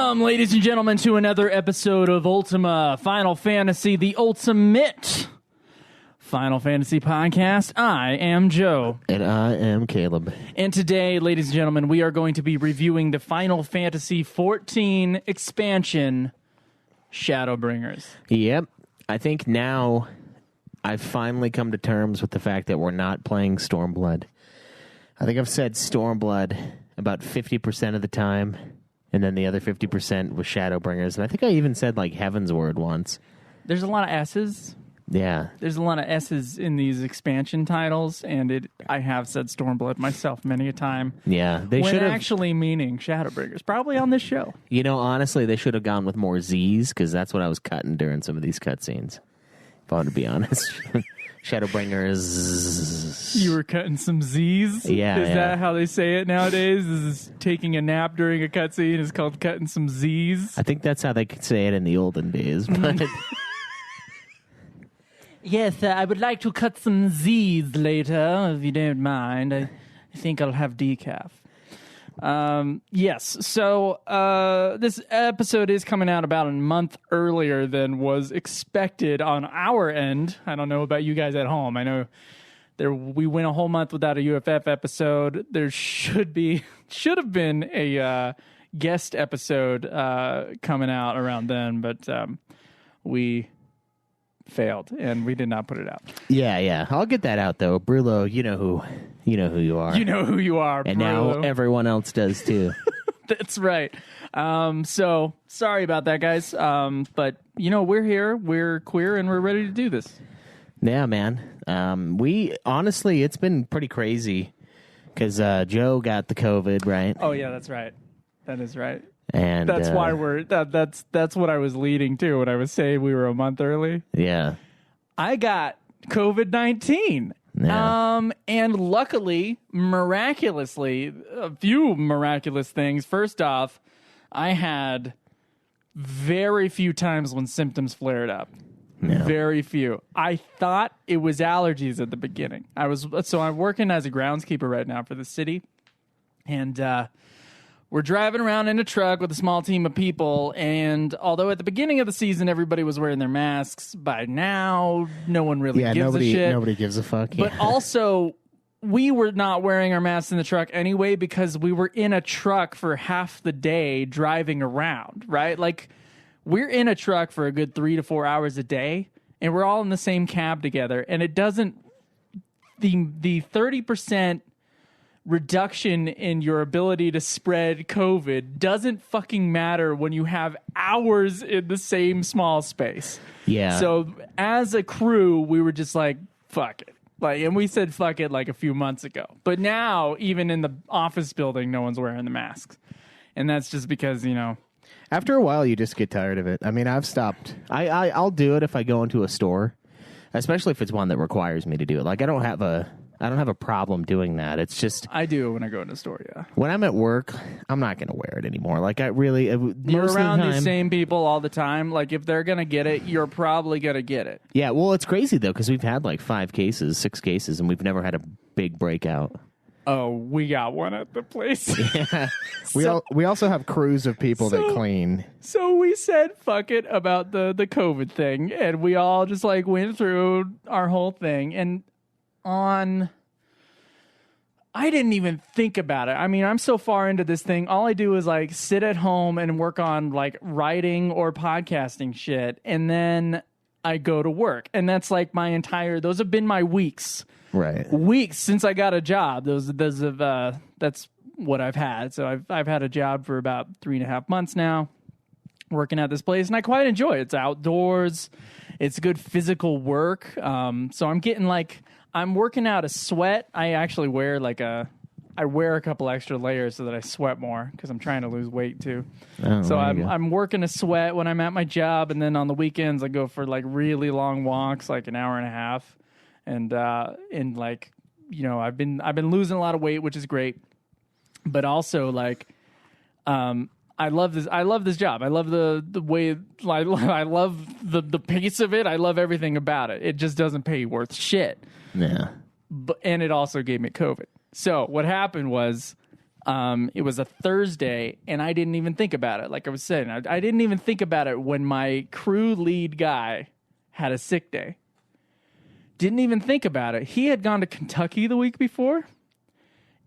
Welcome, ladies and gentlemen, to another episode of Ultima Final Fantasy, the ultimate Final Fantasy podcast. I am Joe. And I am Caleb. And today, ladies and gentlemen, we are going to be reviewing the Final Fantasy XIV expansion, Shadowbringers. Yep. I think now I've finally come to terms with the fact that we're not playing Stormblood. I think I've said Stormblood about 50% of the time, and then the other 50% was Shadowbringers. And I think I even said, like, Heaven's Word once. There's a lot of S's. Yeah. There's a lot of S's in these expansion titles, and I have said Stormblood myself many a time. Yeah. They should have actually meaning Shadowbringers, probably on this show. You know, honestly, they should have gone with more Z's, because that's what I was cutting during some of these cutscenes, if I want to be honest. Shadowbringers. You were cutting some Z's? Yeah. Is that how they say it nowadays? Is taking a nap during a cutscene is called cutting some Z's? I think that's how they could say it in the olden days, but... Yes, I would like to cut some Z's later, if you don't mind. I think I'll have decaf. Yes, so this episode is coming out about a month earlier than was expected on our end. I don't know about you guys at home. I know we went a whole month without a UFF episode. There should have been a guest episode coming out around then, but we failed and we did not put it out. Yeah. I'll get that out though. Brulo, you know who you are. You know who you are, and Brulo. Now everyone else does too. That's right. So sorry about that, guys. But you know, we're here, we're queer, and we're ready to do this. Yeah, man. We honestly, it's been pretty crazy because Joe got the COVID, right? Oh yeah, that's right. That is right. And that's why that's what I was leading to when I was saying we were a month early. Yeah. I got COVID-19. Yeah. And luckily, miraculously, a few miraculous things. First off, I had very few times when symptoms flared up. Yeah. Very few. I thought it was allergies at the beginning. I'm working as a groundskeeper right now for the city. And we're driving around in a truck with a small team of people, and although at the beginning of the season everybody was wearing their masks, by now no one really gives a shit. Nobody gives a fuck. But also, we were not wearing our masks in the truck anyway because we were in a truck for half the day driving around, right? Like, we're in a truck for a good 3 to 4 hours a day, and we're all in the same cab together, and it doesn't... The 30% reduction in your ability to spread COVID doesn't fucking matter when you have hours in the same small space. Yeah. So as a crew, we were just like, fuck it. Like, and we said fuck it like a few months ago. But now, even in the office building, no one's wearing the masks. And that's just because, you know... After a while, you just get tired of it. I mean, I've stopped. I'll do it if I go into a store, especially if it's one that requires me to do it. Like, I don't have a problem doing that. It's just... I do when I go in the store, yeah. When I'm at work, I'm not going to wear it anymore. Like, You're around these same people all the time. Like, if they're going to get it, you're probably going to get it. Yeah, well, it's crazy, though, because we've had, like, 6 cases, and we've never had a big breakout. Oh, we got one at the place. Yeah. We also have crews of people that clean. So we said fuck it about the COVID thing, and we all just, like, went through our whole thing, and I didn't even think about it. I mean, I'm so far into this thing. All I do is like sit at home and work on like writing or podcasting shit. And then I go to work. And that's like those have been my weeks. Right. Weeks since I got a job. That's what I've had. So I've had a job for about 3.5 months now, working at this place. And I quite enjoy it. It's outdoors. It's good physical work. So I'm getting I'm working out a sweat. I actually wear I wear a couple extra layers so that I sweat more because I'm trying to lose weight too. Oh, so I'm working a sweat when I'm at my job, and then on the weekends I go for like really long walks, like an hour and a half, and like, you know, I've been losing a lot of weight, which is great, but also like I love this job. I love the way I love the pace of it. I love everything about it. It just doesn't pay worth shit. Yeah. And it also gave me COVID. So what happened was It was a Thursday, and I didn't even think about it. Like I was saying, I didn't even think about it when my crew lead guy had a sick day. Didn't even think about it. He had gone to Kentucky the week before,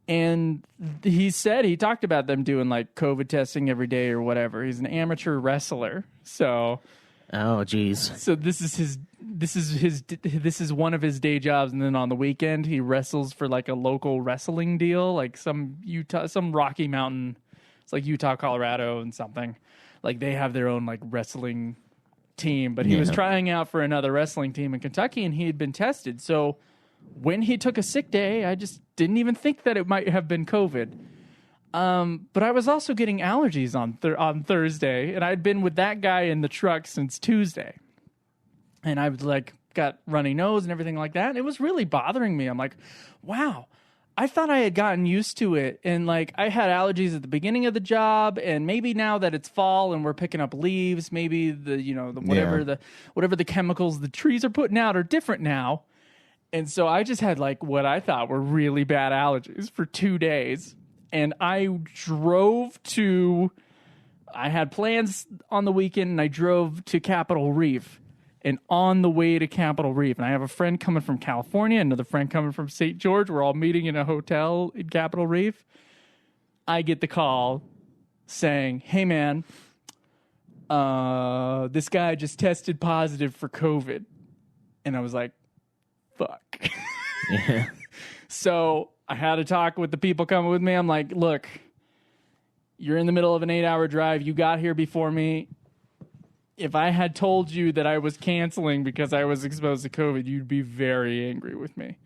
and he talked about them doing like COVID testing every day or whatever. He's an amateur wrestler, so. Oh, geez. So this is one of his day jobs, and then on the weekend he wrestles for like a local wrestling deal, like some Rocky Mountain. It's like Utah, Colorado, and something. Like they have their own like wrestling team, but he was trying out for another wrestling team in Kentucky, and he had been tested. So when he took a sick day, I just didn't even think that it might have been COVID. But I was also getting allergies on Thursday, and I'd been with that guy in the truck since Tuesday, and I was like got runny nose and everything like that. And it was really bothering me. I'm like, wow. I thought I had gotten used to it, and like I had allergies at the beginning of the job, and maybe now that it's fall and we're picking up leaves, maybe whatever the chemicals the trees are putting out are different now. And so I just had like what I thought were really bad allergies for 2 days. And I had plans on the weekend, and I drove to Capitol Reef. And on the way to Capitol Reef, and I have a friend coming from California, another friend coming from St. George. We're all meeting in a hotel in Capitol Reef. I get the call saying, hey, man, this guy just tested positive for COVID. And I was like, fuck. Yeah. So I had to talk with the people coming with me. I'm like, look, you're in the middle of an 8-hour drive. You got here before me. If I had told you that I was canceling because I was exposed to COVID, you'd be very angry with me.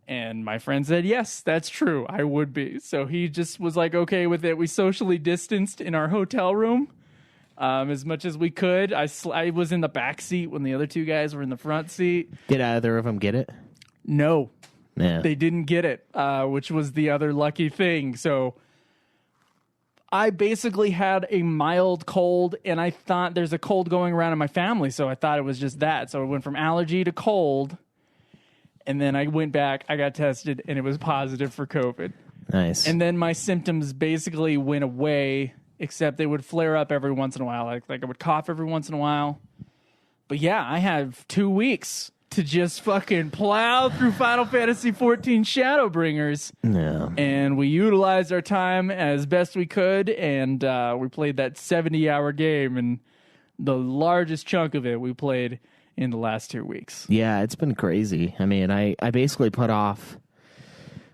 And my friend said, yes, that's true. I would be. So he just was like, okay with it. We socially distanced in our hotel room as much as we could. I was in the back seat when the other two guys were in the front seat. Did either of them get it? No. Yeah. They didn't get it, which was the other lucky thing. So I basically had a mild cold, and I thought there's a cold going around in my family, so I thought it was just that. So it went from allergy to cold, and then I went back, I got tested, and it was positive for COVID. Nice. And then my symptoms basically went away, except they would flare up every once in a while. Like I would cough every once in a while. But yeah, I have 2 weeks to just fucking plow through Final Fantasy XIV Shadowbringers. Yeah. And we utilized our time as best we could, and we played that 70-hour game, and the largest chunk of it we played in the last 2 weeks. Yeah, it's been crazy. I mean, I basically put off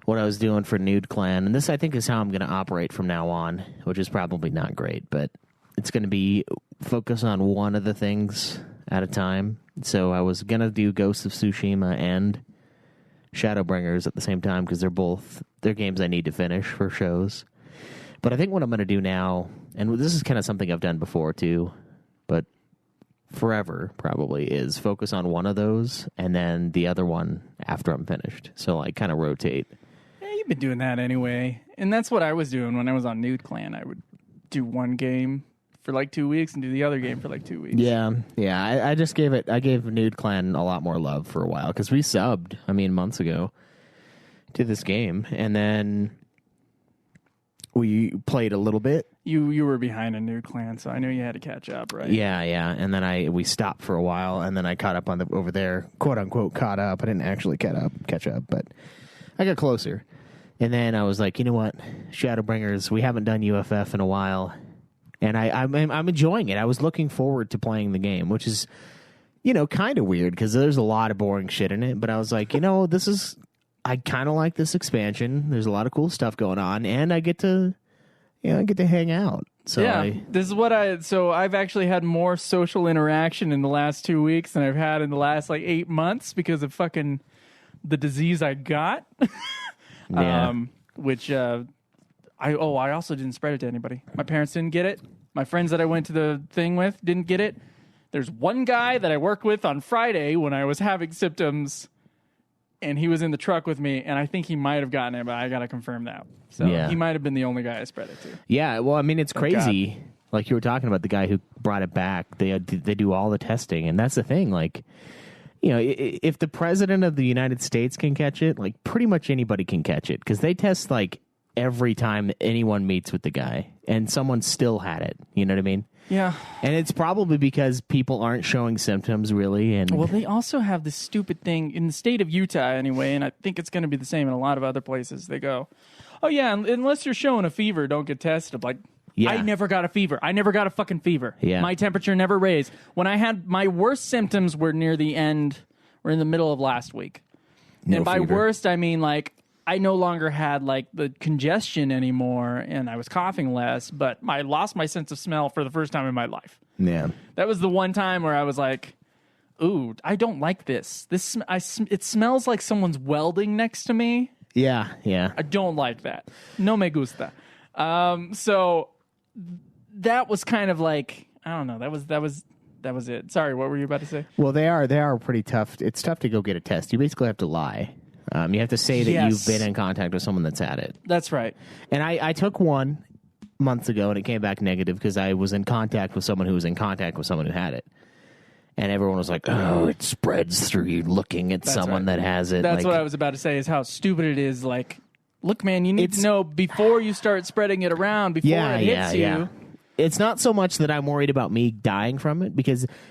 what I was doing for Nude Clan, and this I think is how I'm going to operate from now on, which is probably not great, but it's going to be focus on one of the things at a time. So I was going to do Ghost of Tsushima and Shadowbringers at the same time because they're games I need to finish for shows. But I think what I'm going to do now, and this is kind of something I've done before too, but forever probably, is focus on one of those and then the other one after I'm finished. So like kind of rotate. Yeah, you've been doing that anyway. And that's what I was doing when I was on Nude Clan. I would do one game for like 2 weeks and do the other game for like 2 weeks. Yeah. I gave Nude Clan a lot more love for a while because we subbed, months ago to this game, and then we played a little bit. You were behind a Nude Clan, so I knew you had to catch up, right? Yeah, and then we stopped for a while, and then I caught up over there, quote unquote caught up. I didn't actually catch up, but I got closer. And then I was like, you know what, Shadowbringers, we haven't done UFF in a while. And I'm enjoying it. I was looking forward to playing the game, which is, kind of weird because there's a lot of boring shit in it. But I was like, I kind of like this expansion. There's a lot of cool stuff going on, and I get to hang out. So yeah, this is what I've actually had more social interaction in the last 2 weeks than I've had in the last like 8 months because of fucking the disease I got. Yeah. I also didn't spread it to anybody. My parents didn't get it. My friends that I went to the thing with didn't get it. There's one guy that I worked with on Friday when I was having symptoms, and he was in the truck with me, and I think he might have gotten it, but I got to confirm that. So yeah. He might have been the only guy I spread it to. Yeah, well, it's crazy. God. Like you were talking about the guy who brought it back. They do all the testing, and that's the thing. Like, if the president of the United States can catch it, like pretty much anybody can catch it because they test like every time anyone meets with the guy, and someone still had it. You know what I mean? Yeah. And it's probably because people aren't showing symptoms really. And well, they also have this stupid thing in the state of Utah anyway, and I think it's going to be the same in a lot of other places. They go, oh yeah, unless you're showing a fever, don't get tested. I'm like, yeah. I never got a fever. I never got a fucking fever. Yeah. My temperature never raised. When I had my worst symptoms were near the end, were in the middle of last week. No and by fever. Worst, I mean like I no longer had like the congestion anymore, and I was coughing less, but I lost my sense of smell for the first time in my life. Yeah. That was the one time where I was like, ooh, I don't like this. It smells like someone's welding next to me. Yeah, yeah. I don't like that. No me gusta. So that was kind of like, I don't know. That was it. Sorry, what were you about to say? Well, they are pretty tough. It's tough to go get a test. You basically have to lie. You have to say that you've been in contact with someone that's had it. That's right. And I took one months ago, and it came back negative because I was in contact with someone who was in contact with someone who had it. And everyone was like, oh, it spreads through you looking at someone that has it. That's like, what I was about to say, is how stupid it is. Like, look, man, you need to know before you start spreading it around, before it hits you. Yeah. It's not so much that I'm worried about me dying from it,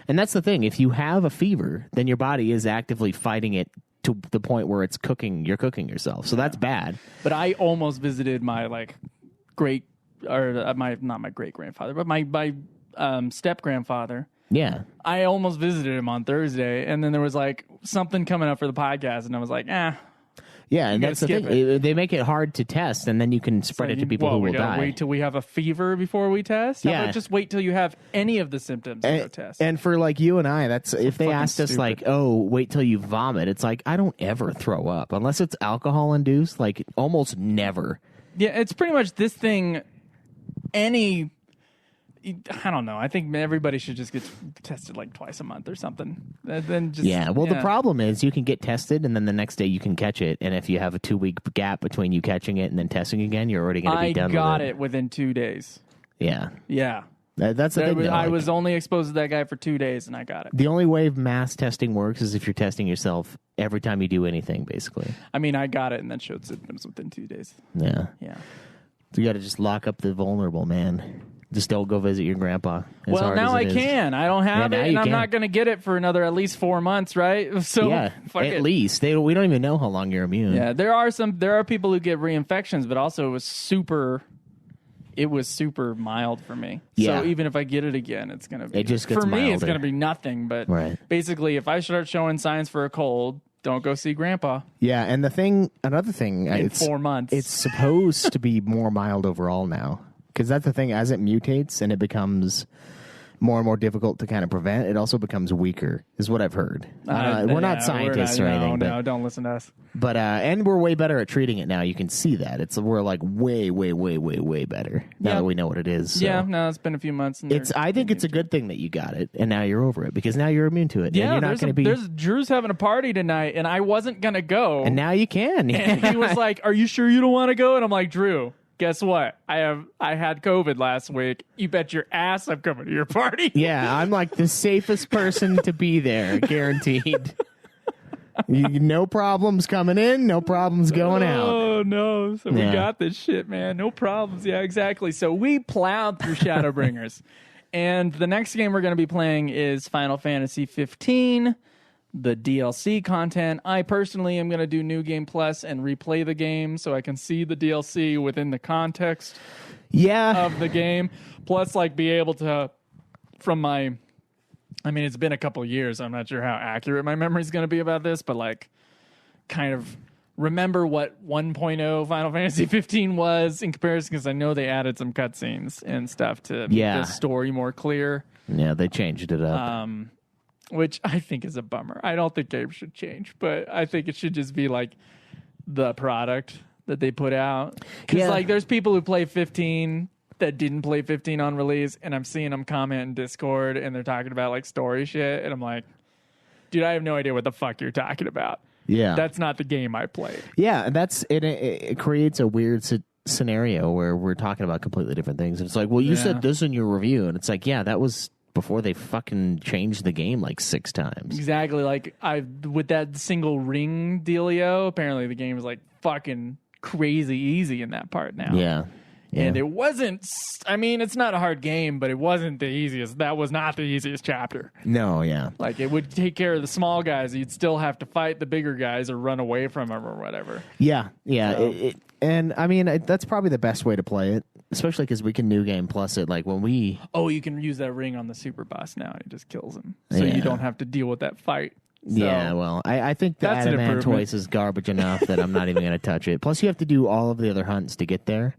and that's the thing, if you have a fever, then your body is actively fighting it to the point where it's cooking, you're cooking yourself. So that's bad. But I almost visited my not my great grandfather, but my step grandfather. Yeah. I almost visited him on Thursday, and then there was like something coming up for the podcast, and I was like, Yeah, and that's the thing. They make it hard to test, and then you can spread it to people who will die. Wait till we have a fever before we test? How about just wait till you have any of the symptoms and go test? And for like you and I, that's if they asked us like, oh, wait till you vomit, it's like, I don't ever throw up unless it's alcohol induced, like almost never. Yeah, it's pretty much this thing. I don't know. I think everybody should just get tested like twice a month or something. Then just, the problem is you can get tested and then the next day you can catch it. And if you have a 2-week gap between you catching it and then testing again, you're already going to be done with it. I got it within 2 days. Yeah. Yeah. That's the thing. I was only exposed to that guy for 2 days and I got it. The only way mass testing works is if you're testing yourself every time you do anything, basically. I mean, I got it and then showed symptoms within 2 days. Yeah. Yeah. So you got to just lock up the vulnerable, man. Just don't go visit your grandpa. Well, now I can. I don't have it, and I'm not going to get it for another at least 4 months, right? So at least we don't even know how long you're immune. Yeah, there are people who get reinfections, but also it was super mild for me. Yeah. So even if I get it again, it's going to be just gets for me. milder. It's going to be nothing. But basically, if I start showing signs for a cold, don't go see Grandpa. Yeah, and another thing, in 4 months, it's supposed to be more mild overall now. Because that's the thing, as it mutates and it becomes more and more difficult to kind of prevent, it also becomes weaker, is what I've heard. We're not scientists or anything. No, don't listen to us. But and we're way better at treating it now. You can see that. We're like way, way, way, way, way better now that we know what it is. So. Yeah, no, it's been a few months. I think it's a good thing that you got it, and now you're over it, because now you're immune to it. Yeah, and you're not going to be. Drew's having a party tonight, and I wasn't going to go. And now you can. And he was like, are you sure you don't want to go? And I'm like, Drew, guess what? I had COVID last week. You bet your ass I'm coming to your party. Yeah, I'm like the safest person to be there, guaranteed. No problems coming in, no problems going out. Oh, no. So we got this shit, man. No problems. Yeah, exactly. So we plowed through Shadowbringers. And the next game we're going to be playing is Final Fantasy XV. The DLC content. I personally am going to do New Game Plus and replay the game so I can see the DLC within the context of the game. Plus, like, be able to, it's been a couple of years. I'm not sure how accurate my memory is going to be about this, but, like, kind of remember what 1.0 Final Fantasy 15 was in comparison, because I know they added some cutscenes and stuff to make the story more clear. Yeah, they changed it up. Which I think is a bummer. I don't think games should change, but I think it should just be like the product that they put out. Because like there's people who play 15 that didn't play 15 on release, and I'm seeing them comment in Discord, and they're talking about like story shit, and I'm like, dude, I have no idea what the fuck you're talking about. Yeah, that's not the game I played. Yeah, and it creates a weird scenario where we're talking about completely different things, and it's like, well, you said this in your review, and it's like, yeah, that was before they fucking changed the game like 6 times. Exactly. Like with that single ring dealio, apparently the game is like fucking crazy easy in that part now. Yeah. And it wasn't, I mean, it's not a hard game, but it wasn't the easiest. That was not the easiest chapter. No, yeah. Like, it would take care of the small guys. You'd still have to fight the bigger guys or run away from them or whatever. Yeah, yeah. So. And, I mean, that's probably the best way to play it, especially because we can New Game Plus it. Like, when we... Oh, you can use that ring on the super boss now. It just kills him. So you don't have to deal with that fight. So, yeah, well, I think the Adamantoise is garbage enough that I'm not even going to touch it. Plus, you have to do all of the other hunts to get there.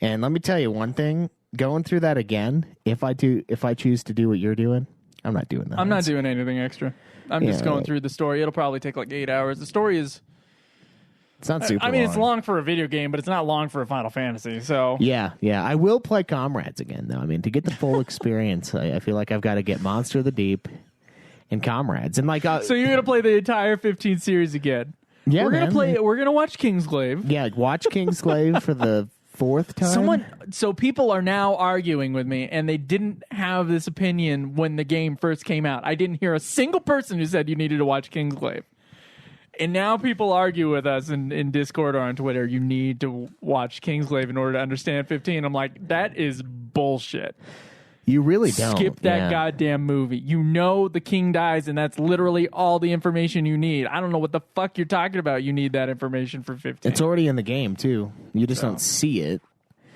And let me tell you one thing: going through that again, if I choose to do what you're doing, I'm not doing that. I'm not doing anything extra. I'm just going through the story. It'll probably take like 8 hours. The story is. It's not super. I mean, long. it's long for a video game, but it's not long for a Final Fantasy. So yeah. I will play Comrades again, though. I mean, to get the full experience, I feel like I've got to get Monster of the Deep and Comrades, and like. So you're gonna play the entire 15 series again? Yeah, we're gonna play it. We're gonna watch Kingsglaive. Yeah, watch Kingsglaive for the 4th time. So people are now arguing with me, and they didn't have this opinion when the game first came out. I didn't hear a single person who said you needed to watch Kingsglaive. And now people argue with us in Discord or on Twitter, you need to watch Kingsglaive in order to understand 15. I'm like, that is bullshit. You really don't. Skip that goddamn movie. You know the king dies, and that's literally all the information you need. I don't know what the fuck you're talking about. You need that information for 15. It's already in the game, too. You just don't see it.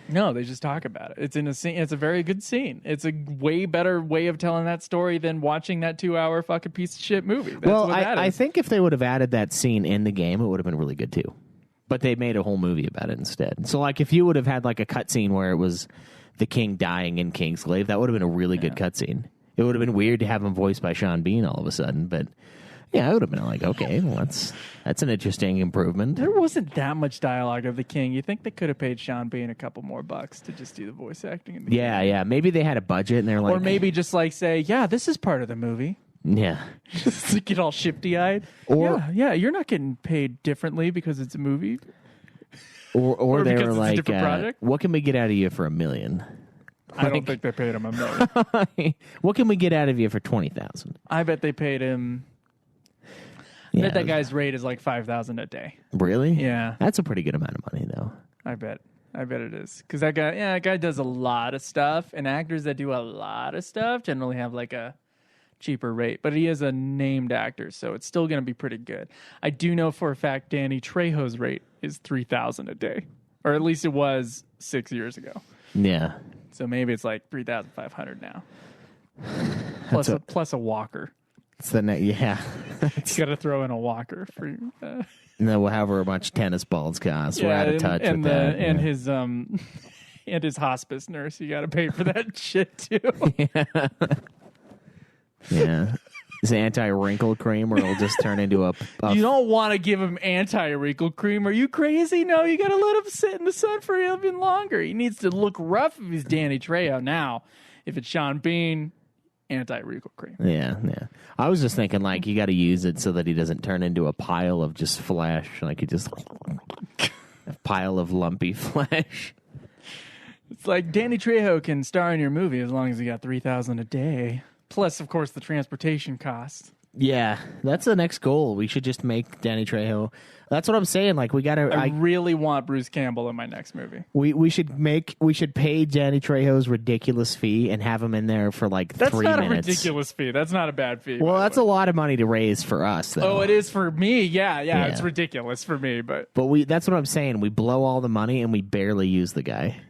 No, they just talk about it. It's in a scene. It's a very good scene. It's a way better way of telling that story than watching that 2-hour fucking piece of shit movie. That's well, what that is. I think if they would have added that scene in the game, it would have been really good, too. But they made a whole movie about it instead. So, like, if you would have had, like, a cutscene where it was the king dying in Kingsglaive, that would have been a really good cutscene. It would have been weird to have him voiced by Sean Bean all of a sudden, but yeah, I would have been like, okay, well, that's an interesting improvement. There wasn't that much dialogue of the king. You think they could have paid Sean Bean a couple more bucks to just do the voice acting in the game? Yeah. Maybe they had a budget and they're like, or maybe just like say, yeah, this is part of the movie. Yeah. Just to get all shifty-eyed. Or yeah, you're not getting paid differently because it's a movie. Or they because were it's like, a different project? what can we get out of you for $1 million? I don't think they paid him $1 million. What can we get out of you for $20,000? I bet they paid him. I bet that guy's rate is like $5,000 a day. Really? Yeah, that's a pretty good amount of money, though. I bet it is because that guy does a lot of stuff, and actors that do a lot of stuff generally have like a cheaper rate. But he is a named actor, so it's still going to be pretty good. I do know for a fact Danny Trejo's rate is $3,000 a day, or at least it was 6 years ago. Yeah. So maybe it's like $3,500 now. Plus a walker. It's the yeah. You got to throw in a walker for. No, however much tennis balls cost. We're out of touch with that. And his and his hospice nurse. You got to pay for that shit too. Yeah. Is it anti-wrinkle cream, or it'll just turn into a You don't want to give him anti-wrinkle cream. Are you crazy? No, you got to let him sit in the sun for even longer. He needs to look rough if he's Danny Trejo. Now, if it's Sean Bean, anti-wrinkle cream. Yeah. I was just thinking, like, you got to use it so that he doesn't turn into a pile of just flesh. Like, he just a pile of lumpy flesh. It's like Danny Trejo can star in your movie as long as he got $3,000 a day. Plus, of course, the transportation cost. Yeah, that's the next goal. We should just make Danny Trejo. That's what I'm saying. Like, we gotta. I really want Bruce Campbell in my next movie. We should pay Danny Trejo's ridiculous fee and have him in there for like 3 minutes. That's not a ridiculous fee. That's not a bad fee. Well, that's a lot of money to raise for us, though. Oh, it is for me. Yeah. It's ridiculous for me, but that's what I'm saying. We blow all the money and we barely use the guy.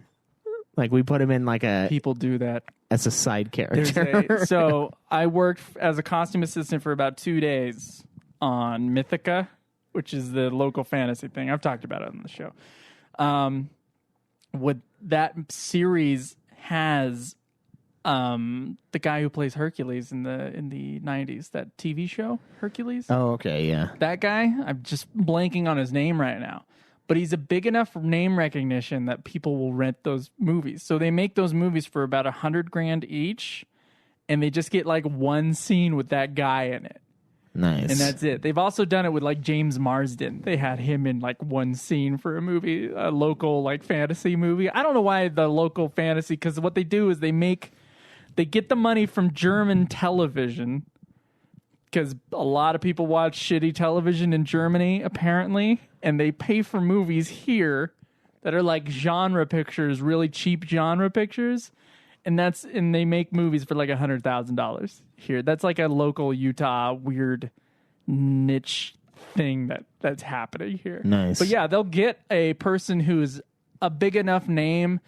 Like, we put him in like a... People do that. As a side character. So I worked as a costume assistant for about 2 days on Mythica, which is the local fantasy thing. I've talked about it on the show. What that series has the guy who plays Hercules in the 90s, that TV show, Hercules. Oh, okay, yeah. That guy, I'm just blanking on his name right now. But he's a big enough name recognition that people will rent those movies. So they make those movies for about $100,000 each, and they just get like one scene with that guy in it. Nice. And that's it. They've also done it with like James Marsden. They had him in like one scene for a movie, a local like fantasy movie. I don't know why the local fantasy, because what they do is they get the money from German television, because a lot of people watch shitty television in Germany, apparently. and they pay for movies here that are like genre pictures, really cheap genre pictures. And they make movies for like $100,000 here. That's like a local Utah weird niche thing that's happening here. Nice. But yeah, they'll get a person who's a big enough name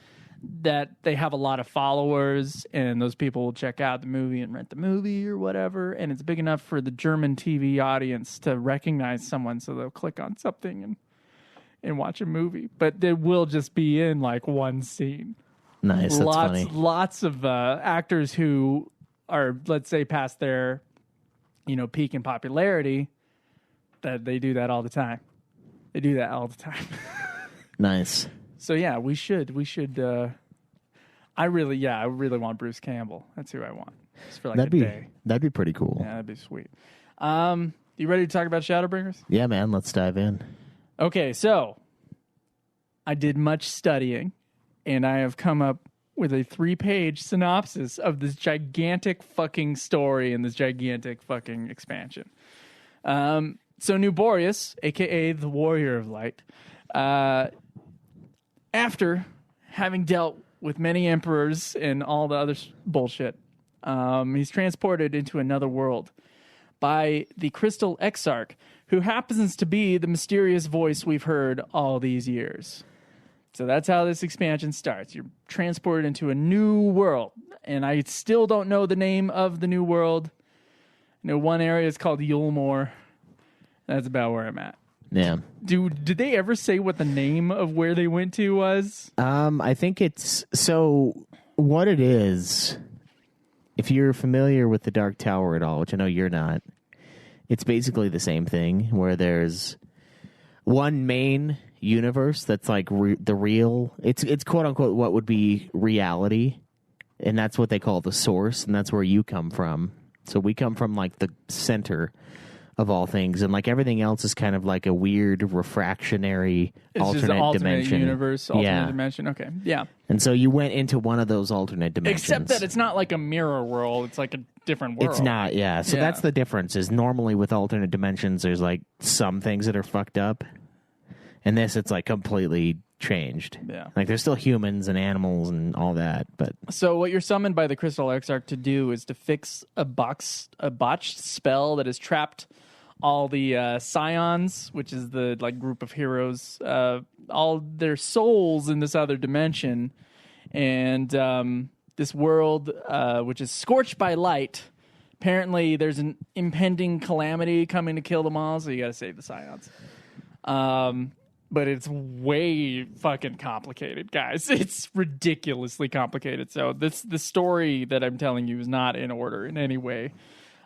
that they have a lot of followers, and those people will check out the movie and rent the movie or whatever. And it's big enough for the German TV audience to recognize someone, so they'll click on something and watch a movie. But they will just be in like one scene. Nice. That's funny. Lots of actors who are, let's say, past their, peak in popularity. That they do that all the time. They do that all the time. Nice. So yeah, we should. I really want Bruce Campbell. That's who I want. Just for like a day. That'd be pretty cool. Yeah, that'd be sweet. You ready to talk about Shadowbringers? Yeah, man. Let's dive in. Okay, so I did much studying. And I have come up with a 3-page synopsis of this gigantic fucking story and this gigantic fucking expansion. So New Boreas, a.k.a. the Warrior of Light, after having dealt with many emperors and all the other bullshit, he's transported into another world by the Crystal Exarch, who happens to be the mysterious voice we've heard all these years. So that's how this expansion starts. You're transported into a new world. And I still don't know the name of the new world. One area is called Yulmore. That's about where I'm at. Yeah. Did they ever say what the name of where they went to was? I think it's... So, what it is, if you're familiar with the Dark Tower at all, which I know you're not, it's basically the same thing, where there's one main universe that's like the real, it's quote unquote what would be reality, and that's what they call the source, and that's where you come from. So we come from like the center of all things, and like everything else is kind of like a weird refractionary alternate dimension universe, dimension. Okay, yeah. And so you went into one of those alternate dimensions, except that it's not like a mirror world, it's like a different world. It's not, yeah. So that's the difference, is normally with alternate dimensions there's like some things that are fucked up. In this, it's like completely changed. Yeah, like there's still humans and animals and all that. But so what you're summoned by the Crystal Exarch to do is to fix a botched spell that has trapped all the Scions, which is the like group of heroes, all their souls in this other dimension, and this world, which is scorched by light. Apparently, there's an impending calamity coming to kill them all, so you got to save the Scions. But it's way fucking complicated, guys. It's ridiculously complicated. So the story that I'm telling you is not in order in any way.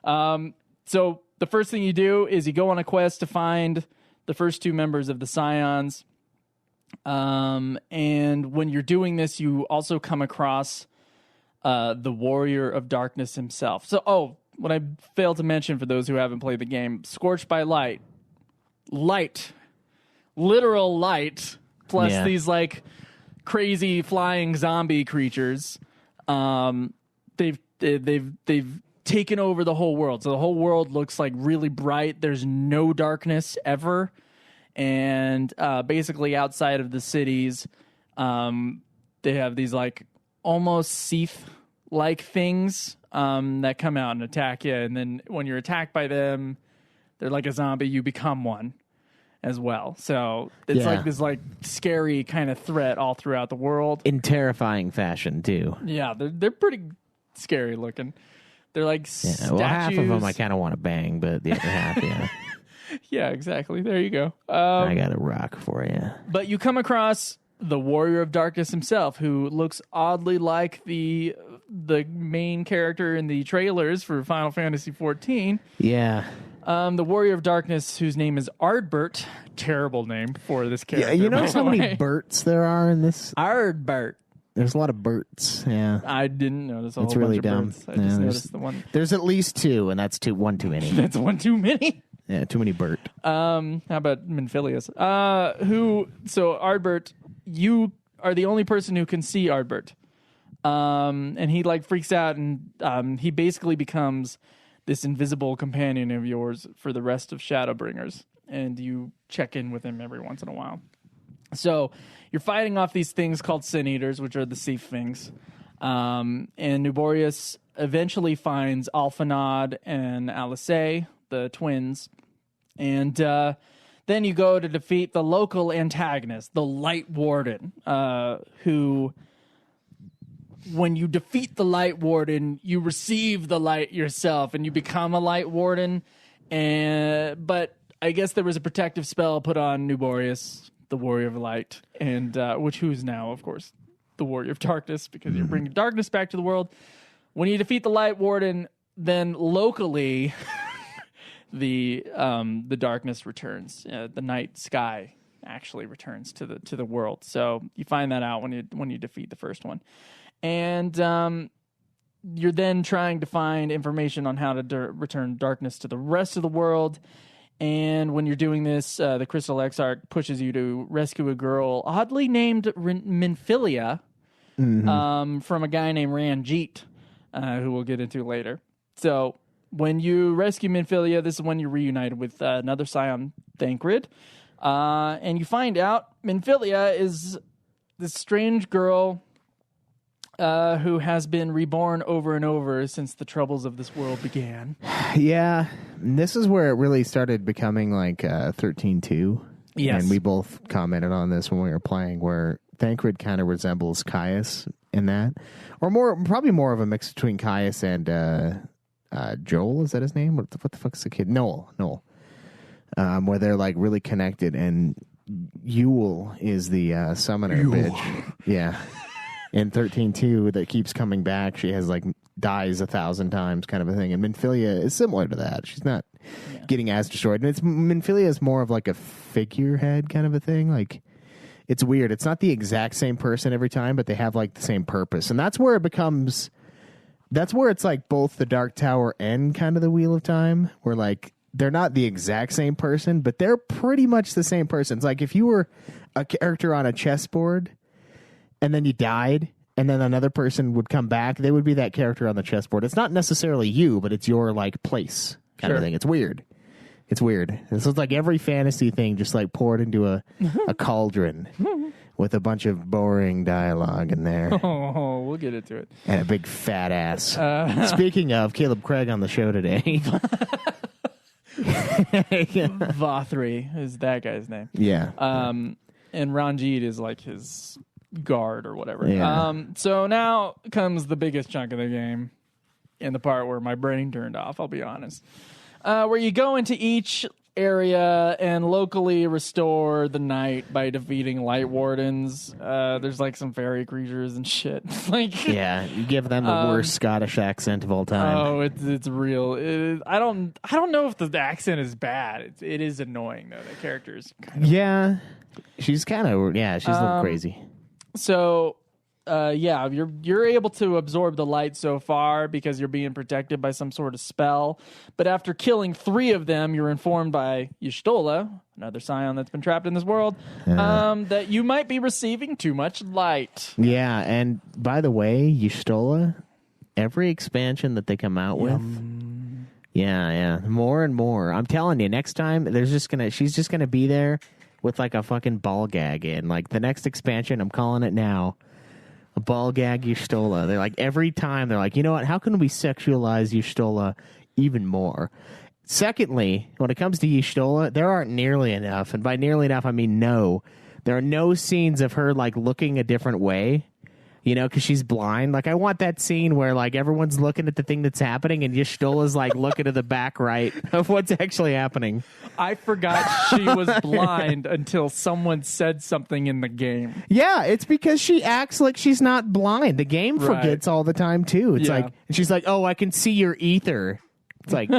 So the first thing you do is you go on a quest to find the first 2 members of the Scions. And when you're doing this, you also come across the Warrior of Darkness himself. So, what I failed to mention for those who haven't played the game, Scorched by Light, literal light, plus these like crazy flying zombie creatures. They've taken over the whole world. So the whole world looks like really bright. There's no darkness ever. And basically outside of the cities, they have these like almost Seath-like things that come out and attack you. And then when you're attacked by them, they're like a zombie. You become one as well. So it's like this like scary kind of threat all throughout the world. In terrifying fashion, too. Yeah, they're pretty scary looking. They're like statues. Well, half of them I kind of want to bang, but the other half, yeah. Yeah, exactly. There you go. I got a rock for you. But you come across the Warrior of Darkness himself, who looks oddly like the main character in the trailers for Final Fantasy XIV. Yeah. The Warrior of Darkness, whose name is Ardbert. Terrible name for this character. Yeah, you know how many Berts there are in this? Ardbert. There's a lot of Berts, yeah. I didn't notice a whole bunch really of dumb. Berts. I just noticed the one. There's at least 2, and that's one too many. That's one too many? Yeah, too many Bert. How about Minphilius? So Ardbert, you are the only person who can see Ardbert. And he like freaks out, and he basically becomes this invisible companion of yours for the rest of Shadowbringers. and you check in with him every once in a while. So you're fighting off these things called Sin Eaters, which are the sea things. And Nuborius eventually finds Alphanod and Alice, the twins. And then you go to defeat the local antagonist, the Light Warden, who, when you defeat the Light Warden, you receive the light yourself, and you become a Light Warden. But I guess there was a protective spell put on Nuborius, the Warrior of Light, and who's now, of course, the Warrior of Darkness, because you're bringing darkness back to the world. When you defeat the Light Warden, then locally, the darkness returns. The night sky actually returns to the world. So you find that out when you defeat the first one, and you're then trying to find information on how to return darkness to the rest of the world. And when you're doing this, the Crystal Exarch pushes you to rescue a girl oddly named Minfilia from a guy named Ranjit, who we'll get into later. So when you rescue Minfilia, this is when you're reunited with another scion, Thancred. And you find out Minfilia is this strange girl who has been reborn over and over since the troubles of this world began. Yeah, this is where it really started becoming like 13-2. Yes. And we both commented on this when we were playing, where Thancred kind of resembles Caius in that. Or probably more of a mix between Caius and Joel, is that his name? What the fuck's the kid? Noel. Where they're like really connected, and Yule is the summoner bitch. Yeah. In 13-2 that keeps coming back. She has like dies 1,000 times kind of a thing. And Minfilia is similar to that. She's not getting as destroyed. And Minfilia is more of like a figurehead kind of a thing. Like, it's weird. It's not the exact same person every time, but they have like the same purpose. And that's where it's like both the Dark Tower and kind of the Wheel of Time, where like they're not the exact same person, but they're pretty much the same person. It's like if you were a character on a chessboard and then you died, and then another person would come back, they would be that character on the chessboard. It's not necessarily you, but it's your like place kind of thing. It's weird. So it's like every fantasy thing just like poured into a cauldron with a bunch of boring dialogue in there. Oh, we'll get into it. And a big fat ass. Speaking of, Caleb Craig on the show today. Vothri is that guy's name. Yeah. And Ranjit is like his guard or whatever. Yeah. So now comes the biggest chunk of the game, and the part where my brain turned off, I'll be honest. Where you go into each area and locally restore the night by defeating Light Wardens. There's like some fairy creatures and shit. Like, yeah, you give them the worst Scottish accent of all time. Oh, it's real. I don't know if the accent is bad. It is annoying though. The character is kind of she's kind of she's a little crazy. So, you're able to absorb the light so far because you're being protected by some sort of spell. But after killing 3 of them, you're informed by Y'shtola, another scion that's been trapped in this world, that you might be receiving too much light. Yeah, and by the way, Y'shtola, every expansion that they come out with, more and more. I'm telling you, next time she's just gonna be there with like a fucking ball gag in. Like the next expansion, I'm calling it now. A ball gag Y'shtola. They're like, every time they're like, you know what? How can we sexualize Y'shtola even more? Secondly, when it comes to Y'shtola, there aren't nearly enough. And by nearly enough, I mean no. There are no scenes of her like looking a different way. You know, because she's blind. Like, I want that scene where, like, everyone's looking at the thing that's happening and Y'shtola's, like, looking to the back right of what's actually happening. I forgot she was blind until someone said something in the game. Yeah, it's because she acts like she's not blind. The game forgets all the time, too. It's like, and she's like, oh, I can see your ether. It's like...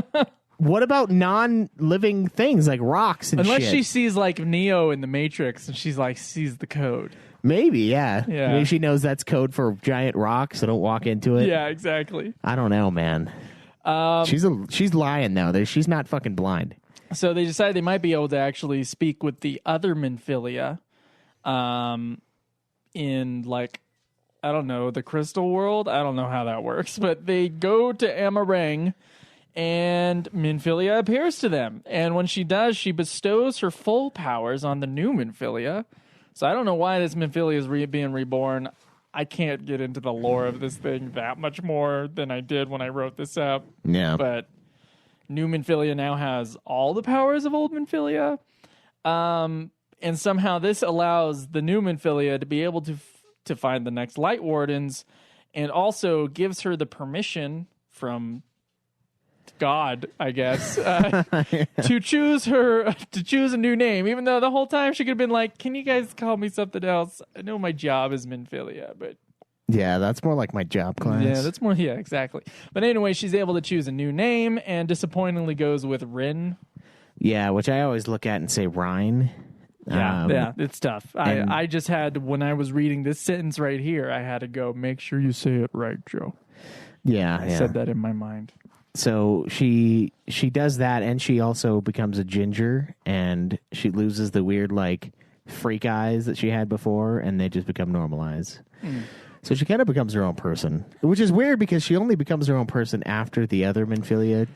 What about non-living things like rocks and Unless shit? she sees, like, Neo in the Matrix and she's, like, sees the code. Maybe, yeah. Maybe she knows that's code for giant rocks, so don't walk into it. Yeah, exactly. I don't know, man. She's lying, though. She's not fucking blind. So they decided they might be able to actually speak with the other Minfilia in, like, I don't know, the Crystal World? I don't know how that works. But they go to Amarang, and Minfilia appears to them. And when she does, she bestows her full powers on the new Minfilia. So I don't know why this Minfilia is being reborn. I can't get into the lore of this thing that much more than I did when I wrote this up. Yeah. But new Minfilia now has all the powers of old Minfilia. And somehow this allows the new Minfilia to be able to find the next Light Wardens, and also gives her the permission from God, I guess, to choose a new name, even though the whole time she could have been like, can you guys call me something else? I know my job is Minfilia, but yeah, that's more like my job class. yeah, that's more, yeah, exactly. But anyway, she's able to choose a new name, and disappointingly goes with Rin. Yeah, which I always look at and say Rhine. Yeah, it's tough. I just had, when I was reading this sentence right here, I had to go, make sure you say it right, Joe. Yeah, I said that in my mind. So she does that, and she also becomes a ginger, and she loses the weird like freak eyes that she had before, and they just become normalized. So she kind of becomes her own person, which is weird because she only becomes her own person after the other Minfilia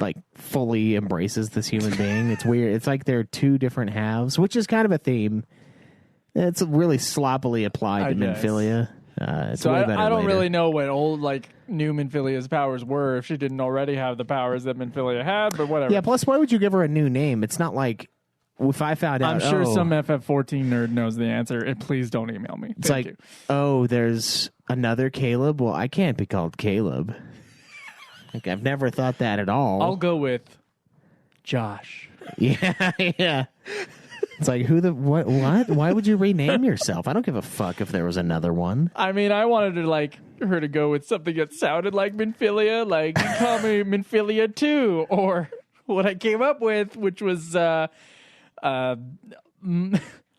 like fully embraces this human being. It's weird. It's like they're two different halves, which is kind of a theme. It's really sloppily applied to Minfilia. So I don't really know what old like new Minfilia's powers were if she didn't already have the powers that Minfilia had, but whatever. Yeah, plus why would you give her a new name? It's not like if I found out. I'm sure some FF14 nerd knows the answer, and please don't email me. It's like, oh, there's another Caleb? Well, I can't be called Caleb. Like, I've never thought that at all. I'll go with Josh. Yeah, yeah. It's like, what? Why would you rename yourself? I don't give a fuck if there was another one. I mean, I wanted to like her to go with something that sounded like Minfilia, like you call me Minfilia 2, or what I came up with, which was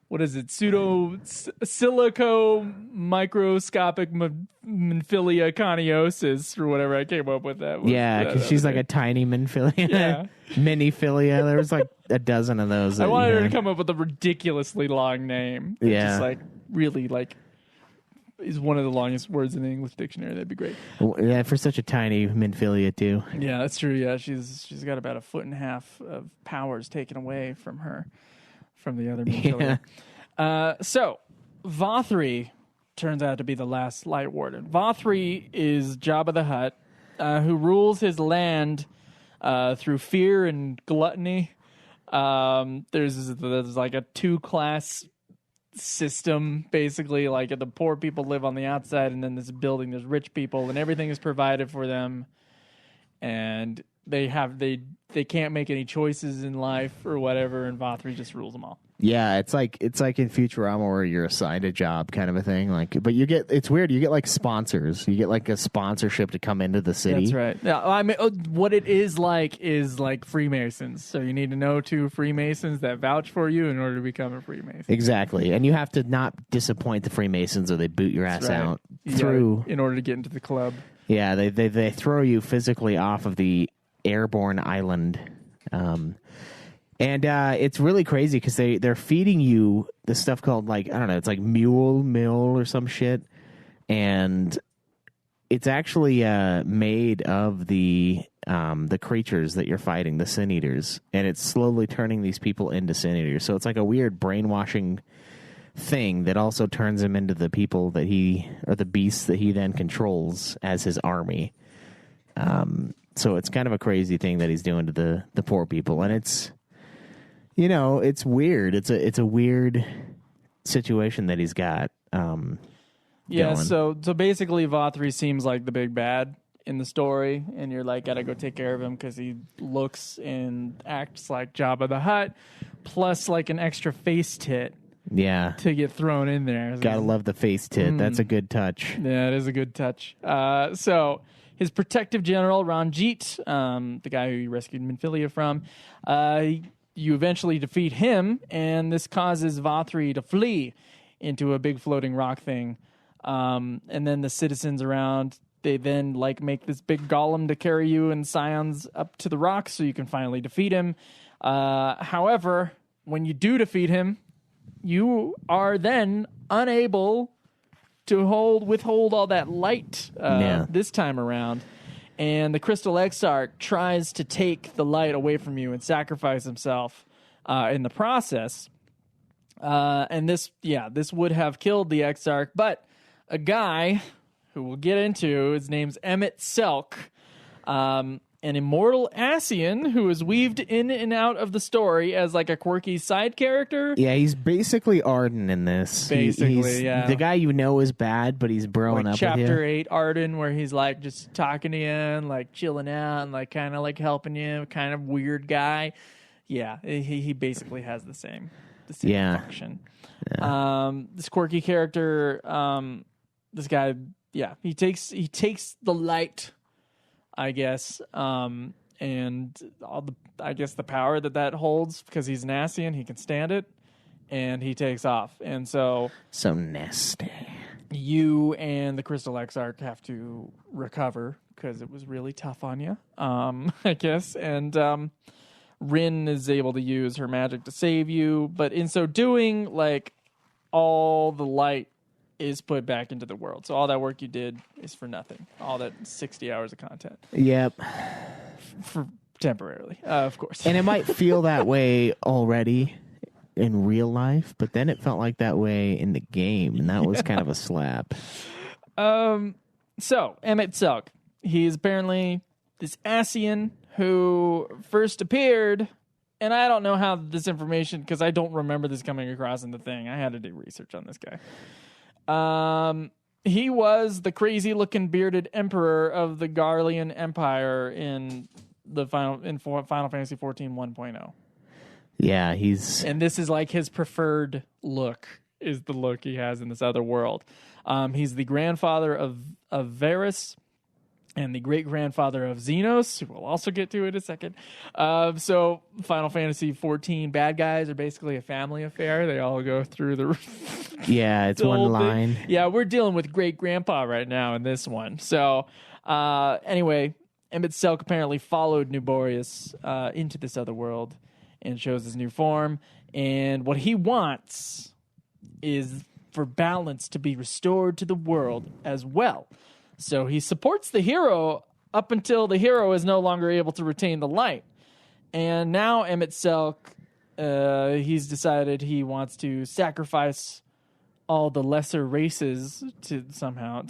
what is it? Silico microscopic Minfilia coniosis, or whatever I came up with that. Yeah, because she's like a tiny Minfilia. Yeah. Mini-filia. There was like a dozen of those. I wanted her to come up with a ridiculously long name. Yeah. Just like really like is one of the longest words in the English dictionary. That'd be great. Yeah, for such a tiny Minfilia too. Yeah, that's true. Yeah, she's got about 1.5 feet of powers taken away from her. From the other Minfilia. Yeah. So, Vothri turns out to be the last Light Warden. Vothri is Jabba the Hutt, who rules his land through fear and gluttony. There's like a 2-class system, basically. Like the poor people live on the outside, and then this building, there's rich people, and everything is provided for them. And they can't make any choices in life or whatever, and Vothri just rules them all. Yeah, it's like in Futurama where you're assigned a job kind of a thing. Like, but it's weird. You get like sponsors. You get like a sponsorship to come into the city. That's right. Yeah, I mean, what it is like Freemasons. So you need to know 2 Freemasons that vouch for you in order to become a Freemason. Exactly, and you have to not disappoint the Freemasons or they boot your ass out in order to get into the club. Yeah, they throw you physically off of the airborne island. And it's really crazy because they're feeding you this stuff called, like, I don't know, it's like mule or some shit. And it's actually made of the creatures that you're fighting, the Sin Eaters. And it's slowly turning these people into Sin Eaters. So it's like a weird brainwashing thing that also turns him into the people that the beasts that he then controls as his army. So it's kind of a crazy thing that he's doing to the poor people. And it's... it's weird. It's a weird situation that he's got. Yeah. Going. So basically, Vothri seems like the big bad in the story, and you're like, gotta go take care of him because he looks and acts like Jabba the Hutt, plus like an extra face tit. Yeah. To get thrown in there. Gotta love the face tit. That's a good touch. Yeah, it is a good touch. So his protective general Ranjit, the guy who he rescued Minfilia from, you eventually defeat him, and this causes Vothri to flee into a big floating rock thing. And then the citizens around, they then like make this big golem to carry you and Scions up to the rock so you can finally defeat him. However, when you do defeat him, you are then unable to withhold all that light this time around. and the Crystal Exarch tries to take the light away from you and sacrifice himself in the process. And this would have killed the Exarch, but a guy who we'll get into, his name's Emmett Selk, an immortal Ascian who is weaved in and out of the story as like a quirky side character. Yeah, he's basically Arden in this. Basically, yeah. The guy you know is bad, but he's broing like up Chapter with you. 8 Arden, where he's like just talking to you and like chilling out and like kind of like helping you, kind of weird guy. Yeah, he basically has the same function. Yeah. This quirky character, this guy, he takes the light, I guess, and all the power that holds, because he's an Ascian, he can stand it, and he takes off. And so nasty. You and the Crystal Exarch have to recover because it was really tough on you, I guess. And Rin is able to use her magic to save you, but in so doing, like, all the light is put back into the world. So all that work you did is for nothing. All that 60 hours of content. Yep. For temporarily, of course. And it might feel that way already in real life, but then it felt like that way in the game, and that was kind of a slap. So, Emmett Selk. He is apparently this Ascian who first appeared, and I don't know how this information, because I don't remember this coming across in the thing. I had to do research on this guy. He was the crazy-looking bearded emperor of the Garlean Empire in Final Fantasy XIV 1.0. Yeah, and this is like his preferred look, is the look he has in this other world. He's the grandfather of Varus and the great-grandfather of Xenos, who we'll also get to in a second. So Final Fantasy XIV bad guys are basically a family affair. They all go through the... Yeah, it's one line. Yeah, we're dealing with great-grandpa right now in this one. So anyway, Emmett Selk apparently followed Nuborius into this other world and shows his new form. And what he wants is for balance to be restored to the world as well. So he supports the hero up until the hero is no longer able to retain the light. And now Emmett Selk, he's decided he wants to sacrifice all the lesser races to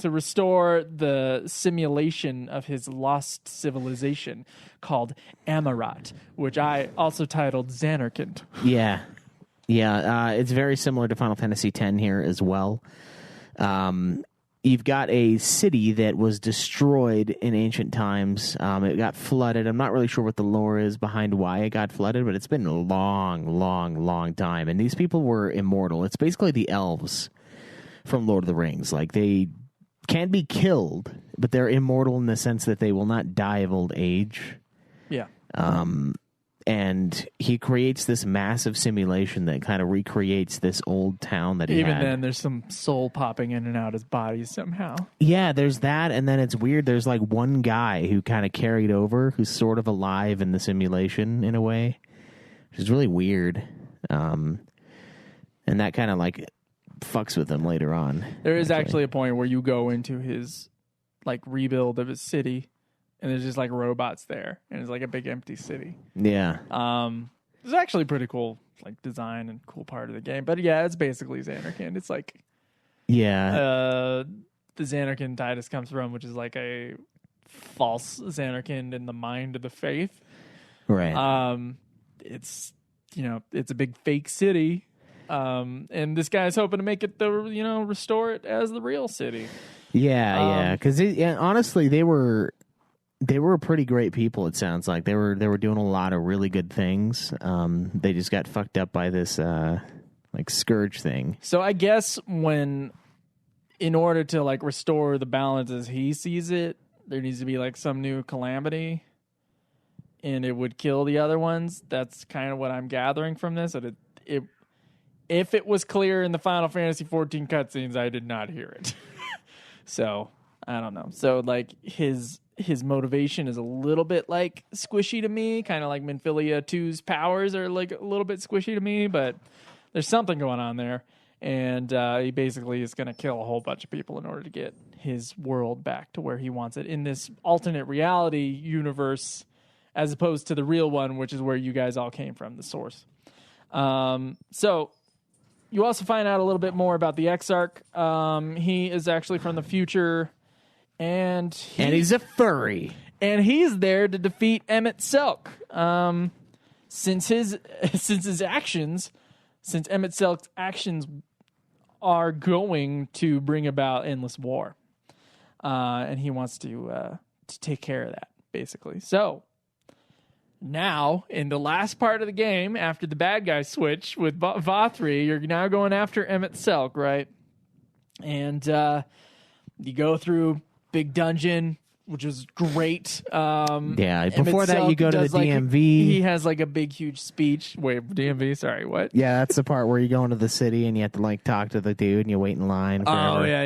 restore the simulation of his lost civilization called Amarat, which I also titled Xanarkand. Yeah. It's very similar to Final Fantasy X here as well. You've got a city that was destroyed in ancient times. It got flooded. I'm not really sure what the lore is behind why it got flooded, but it's been a long, long, long time. And these people were immortal. It's basically the elves from Lord of the Rings. Like, they can be killed, but they're immortal in the sense that they will not die of old age. Yeah. And he creates this massive simulation that kind of recreates this old town that he had. Even then, there's some soul popping in and out his body somehow. Yeah, there's that, and then it's weird. There's like one guy who kind of carried over, who's sort of alive in the simulation in a way, which is really weird. And that kind of like fucks with him later on. There is actually a point where you go into his like rebuild of his city, and there's just like robots there, and it's like a big empty city. Yeah. It's actually pretty cool, like design and cool part of the game. But yeah, it's basically Xanarkand. It's like, the Xanarkand Titus comes from, which is like a false Xanarkand in the mind of the faith. Right. It's it's a big fake city. And this guy's hoping to make it restore it as the real city. Yeah. Because honestly, they were pretty great people. It sounds like they were doing a lot of really good things. They just got fucked up by this like scourge thing. So I guess in order to like restore the balance as he sees it, there needs to be like some new calamity, and it would kill the other ones. That's kind of what I'm gathering from this. That if it was clear in the Final Fantasy XIV cutscenes, I did not hear it. So I don't know. So like his motivation is a little bit like squishy to me, kind of like Minfilia 2's powers are like a little bit squishy to me, but there's something going on there. And he basically is going to kill a whole bunch of people in order to get his world back to where he wants it in this alternate reality universe, as opposed to the real one, which is where you guys all came from, the source. So you also find out a little bit more about the Exarch. He is actually from the future, and he's a furry. And he's there to defeat Emmett Selk. Since Emmett Selk's actions are going to bring about endless war, and he wants to take care of that, basically. So now, in the last part of the game, after the bad guy switch with Vothri, you're now going after Emmett Selk, right? And you go through big dungeon, which is great. Before that, you go to the DMV. He has like a big, huge speech. Wait, DMV? Sorry, what? Yeah, that's the part where you go into the city and you have to like talk to the dude and you wait in line forever. Oh, yeah.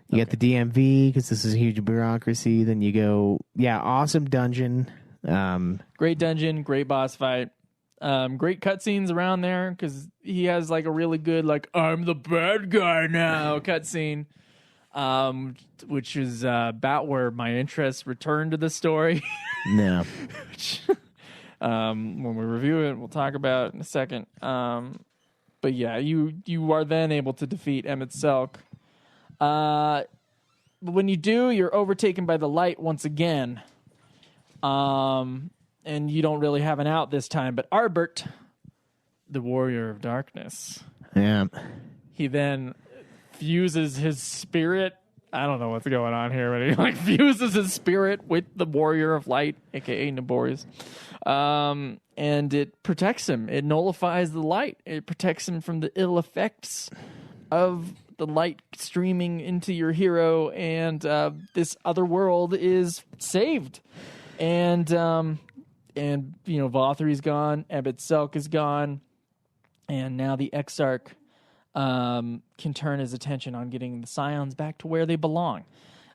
You get the DMV because this is a huge bureaucracy. Then you go, awesome dungeon. Great dungeon, great boss fight. Great cutscenes around there because he has like a really good, like, I'm the bad guy now cutscene. Which is about where my interest returned to the story. No. When we review it, we'll talk about it in a second. But yeah, you are then able to defeat Emmett Selk. But when you do, you're overtaken by the light once again. And you don't really have an out this time. But Arbert, the warrior of darkness, he then fuses his spirit. I don't know what's going on here, but he like fuses his spirit with the warrior of light, aka Naborius. And it protects him. It nullifies the light. It protects him from the ill effects of the light streaming into your hero, and this other world is saved. And Vothri's gone, Emmett Selk is gone, and now the Exarch can turn his attention on getting the Scions back to where they belong.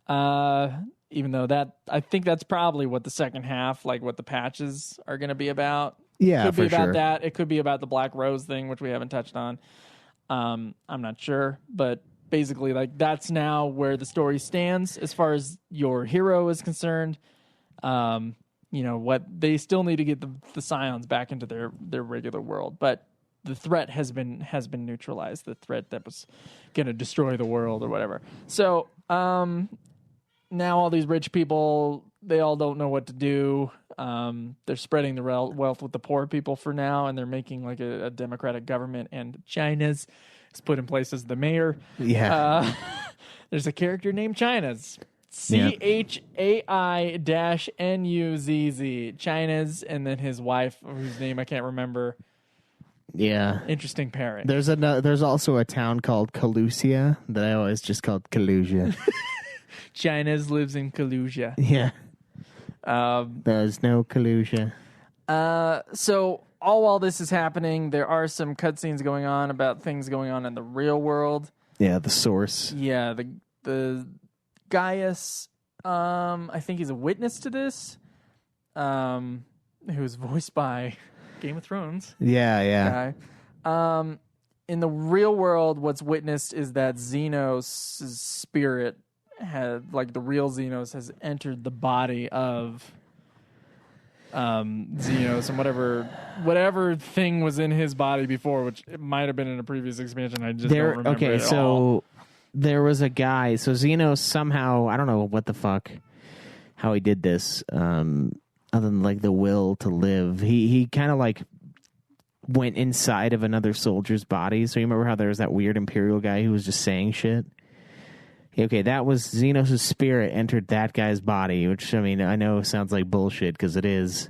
Even though I think that's probably what the second half, like what the patches are going to be about. Yeah, could be for about sure. that. It could be about the Black Rose thing, which we haven't touched on. I'm not sure, but basically, like that's now where the story stands as far as your hero is concerned. What they still need to get the Scions back into their regular world, but the threat has been neutralized. The threat that was going to destroy the world or whatever. So now all these rich people, they all don't know what to do. They're spreading the wealth with the poor people for now, and they're making like a democratic government. And China's is put in place as the mayor. Yeah. There's a character named China's. CHAI-NUZZ. China's, and then his wife, whose name I can't remember. Yeah. Interesting pairing. There's also a town called Kalusia that I always just called Kalusia. China's lives in Kalusia. Yeah. There's no Kalusia. So while this is happening, there are some cutscenes going on about things going on in the real world. Yeah, the source. Yeah, the Gaius, I think he's a witness to this, who's voiced by Game of Thrones. Yeah. Guy. In the real world, what's witnessed is that Xenos' spirit the real Xenos has entered the body of Xenos, and whatever thing was in his body before, which it might have been in a previous expansion. I just don't remember. Okay, so there was a guy. So Xenos somehow, I don't know what the fuck, how he did this. Other than like the will to live, he kind of like went inside of another soldier's body. So you remember how there was that weird Imperial guy who was just saying shit? Okay, that was Xenos' spirit entered that guy's body, which, I mean, I know sounds like bullshit because it is.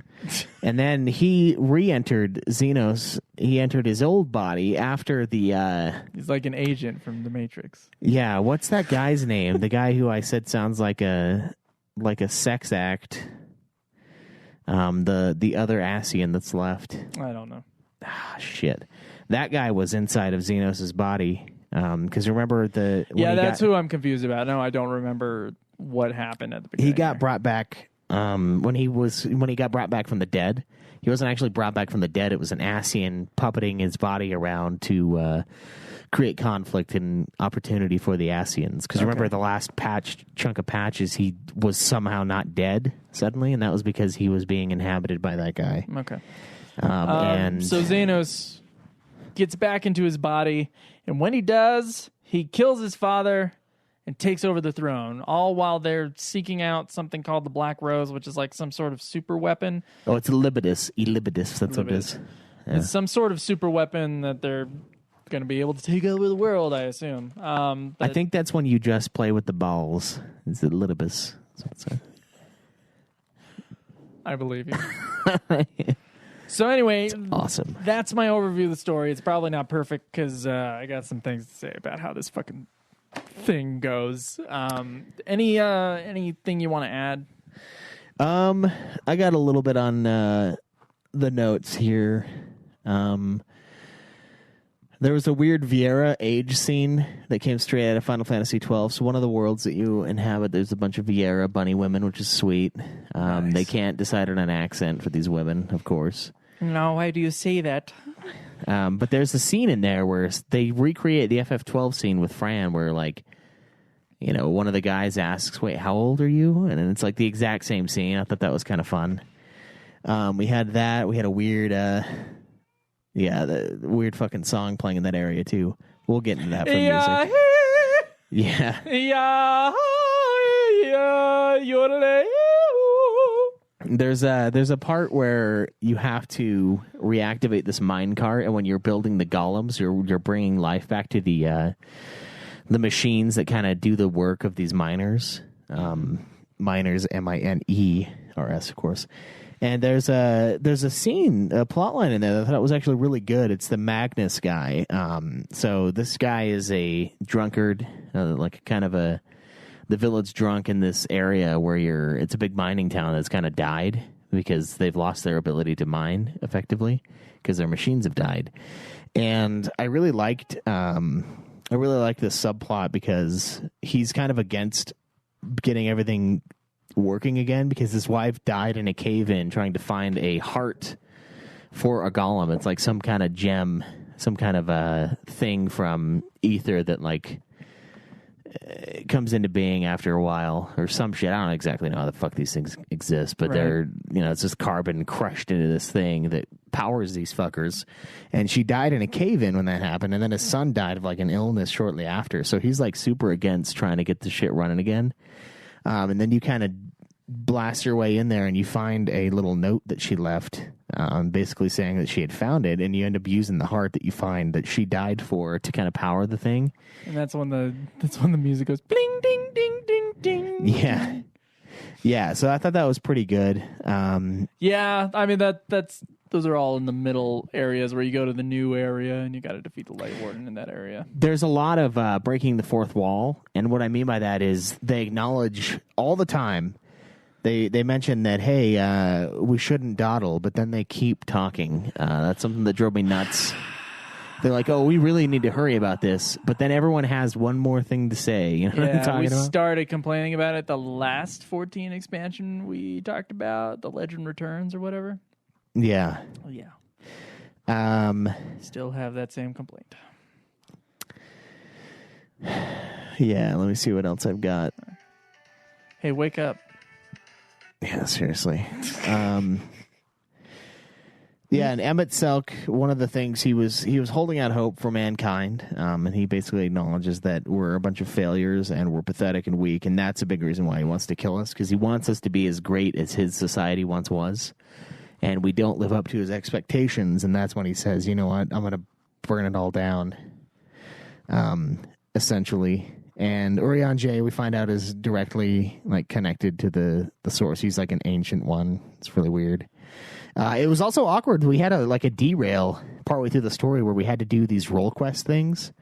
And then he re-entered Xenos. He entered his old body after the... He's like an agent from The Matrix. Yeah, what's that guy's name? The guy who I said sounds like a sex act. The other Asian that's left. I don't know. Shit. That guy was inside of Xenos' body. Because remember that's who I'm confused about. No, I don't remember what happened at the beginning. He got brought back when he got brought back from the dead. He wasn't actually brought back from the dead. It was an Asian puppeting his body around to create conflict and opportunity for the Asians. Because remember, the last chunk of patches, he was somehow not dead suddenly, and that was because he was being inhabited by that guy. Okay. And so Xenos gets back into his body, and when he does, he kills his father and takes over the throne, all while they're seeking out something called the Black Rose, which is like some sort of super weapon. Oh, it's Elibidus. That's what it is. Yeah. It's some sort of super weapon that they're going to be able to take over the world, I assume. I think that's when you just play with the balls. It's Elibidus. I believe you. So anyway, awesome. That's my overview of the story. It's probably not perfect because I got some things to say about how this fucking thing goes. Anything you want to add? I got a little bit on the notes here. There was a weird Viera age scene that came straight out of Final Fantasy XII. So one of the worlds that you inhabit, there's a bunch of Viera bunny women, which is sweet. Nice. They can't decide on an accent for these women, of course. No, why do you say that? But there's a scene in there where they recreate the FF12 scene with Fran, where one of the guys asks, "Wait, how old are you?" And it's like the exact same scene. I thought that was kind of fun. We had that. We had a weird, the weird fucking song playing in that area too. We'll get into that for music. Yeah. There's a part where you have to reactivate this minecart, and when you're building the golems, you're bringing life back to the machines that kind of do the work of these miners. Miners, MINERS, of course. And there's a scene, a plot line in there that I thought was actually really good. It's the Magnus guy. So this guy is a drunkard, like kind of the village drunk in this area where it's a big mining town that's kind of died because they've lost their ability to mine effectively because their machines have died. And I really liked this subplot because he's kind of against getting everything working again because his wife died in a cave-in trying to find a heart for a golem. It's like some kind of gem, some kind of a thing from ether that comes into being after a while or some shit. I don't exactly know how the fuck these things exist, but they're, it's just carbon crushed into this thing that powers these fuckers. And she died in a cave-in when that happened, and then his son died of an illness shortly after. So he's super against trying to get the shit running again. And then you kind of blast your way in there and you find a little note that she left, basically saying that she had found it, and you end up using the heart that you find that she died for to kind of power the thing. And that's when the music goes bling ding ding ding ding. Yeah. Yeah, so I thought that was pretty good. Yeah, I mean those are all in the middle areas where you go to the new area and you got to defeat the Light Warden in that area. There's a lot of breaking the fourth wall, and what I mean by that is they acknowledge all the time. They mention that, hey, we shouldn't dawdle, but then they keep talking. That's something that drove me nuts. They're like, oh, we really need to hurry about this, but then everyone has one more thing to say. You know what I'm talking about? We started complaining about it the last 14 expansion we talked about, the Legend Returns or whatever. Yeah. Oh, yeah. Still have that same complaint. Yeah, let me see what else I've got. Hey, wake up. Yeah, seriously. Yeah, and Emmett Selk, one of the things he was holding out hope for mankind, and he basically acknowledges that we're a bunch of failures and we're pathetic and weak, and that's a big reason why he wants to kill us, because he wants us to be as great as his society once was, and we don't live up to his expectations, and that's when he says, you know what, I'm going to burn it all down, essentially. And Urian J, we find out, is directly connected to the source. He's like an ancient one. It's really weird. It was also awkward. We had a derail partway through the story where we had to do these role quest things.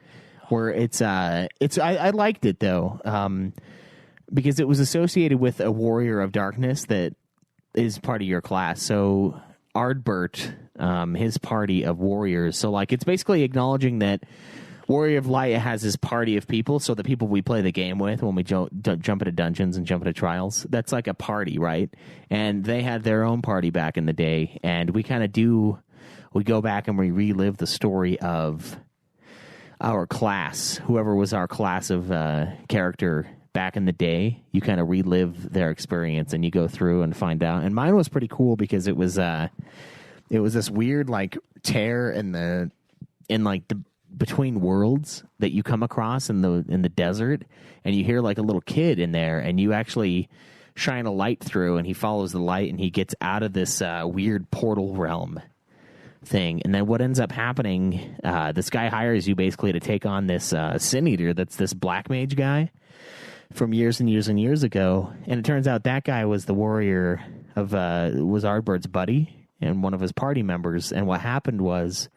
Where I liked it though, because it was associated with a warrior of darkness that is part of your class. So Ardbert, his party of warriors. So it's basically acknowledging that Warrior of Light has his party of people, so the people we play the game with when we jump into dungeons and jump into trials, that's like a party, right? And they had their own party back in the day, and we go back and we relive the story of our class, whoever was our class of character back in the day. You kind of relive their experience, and you go through and find out. And mine was pretty cool because it was this weird like tear in like the between worlds that you come across in the desert, and you hear like a little kid in there, and you actually shine a light through, and he follows the light, and he gets out of this weird portal realm thing. And then what ends up happening, this guy hires you basically to take on this Sin Eater that's this black mage guy from years and years and years ago. And it turns out that guy was the warrior of was Ardbird's buddy and one of his party members. And what happened was,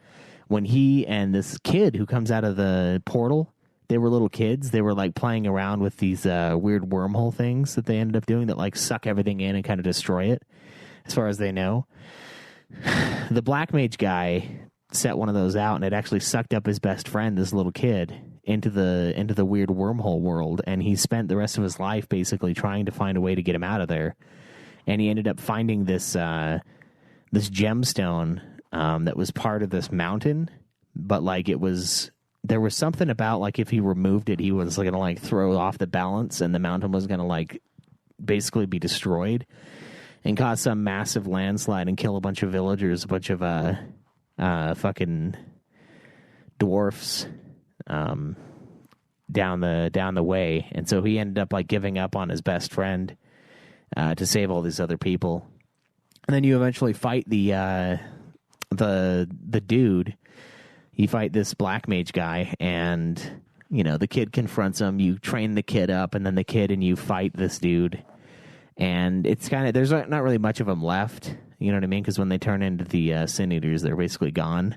when he and this kid who comes out of the portal, they were little kids. They were like playing around with these weird wormhole things that they ended up doing that like suck everything in and kind of destroy it, as far as they know. The black mage guy set one of those out, and it actually sucked up his best friend, this little kid, into the weird wormhole world. And he spent the rest of his life basically trying to find a way to get him out of there. And he ended up finding this gemstone that was part of this mountain, but like there was something about like if he removed it, he was going to like throw off the balance, and the mountain was going to like basically be destroyed and cause some massive landslide and kill a bunch of villagers, a bunch of fucking dwarfs down the way. And so he ended up like giving up on his best friend to save all these other people. And then you eventually fight the dude. You fight this black mage guy, and the kid confronts him. You train the kid up, and then the kid and you fight this dude. And it's kind of, there's not really much of them left, you know what I mean? Because when they turn into the Sin Eaters, they're basically gone.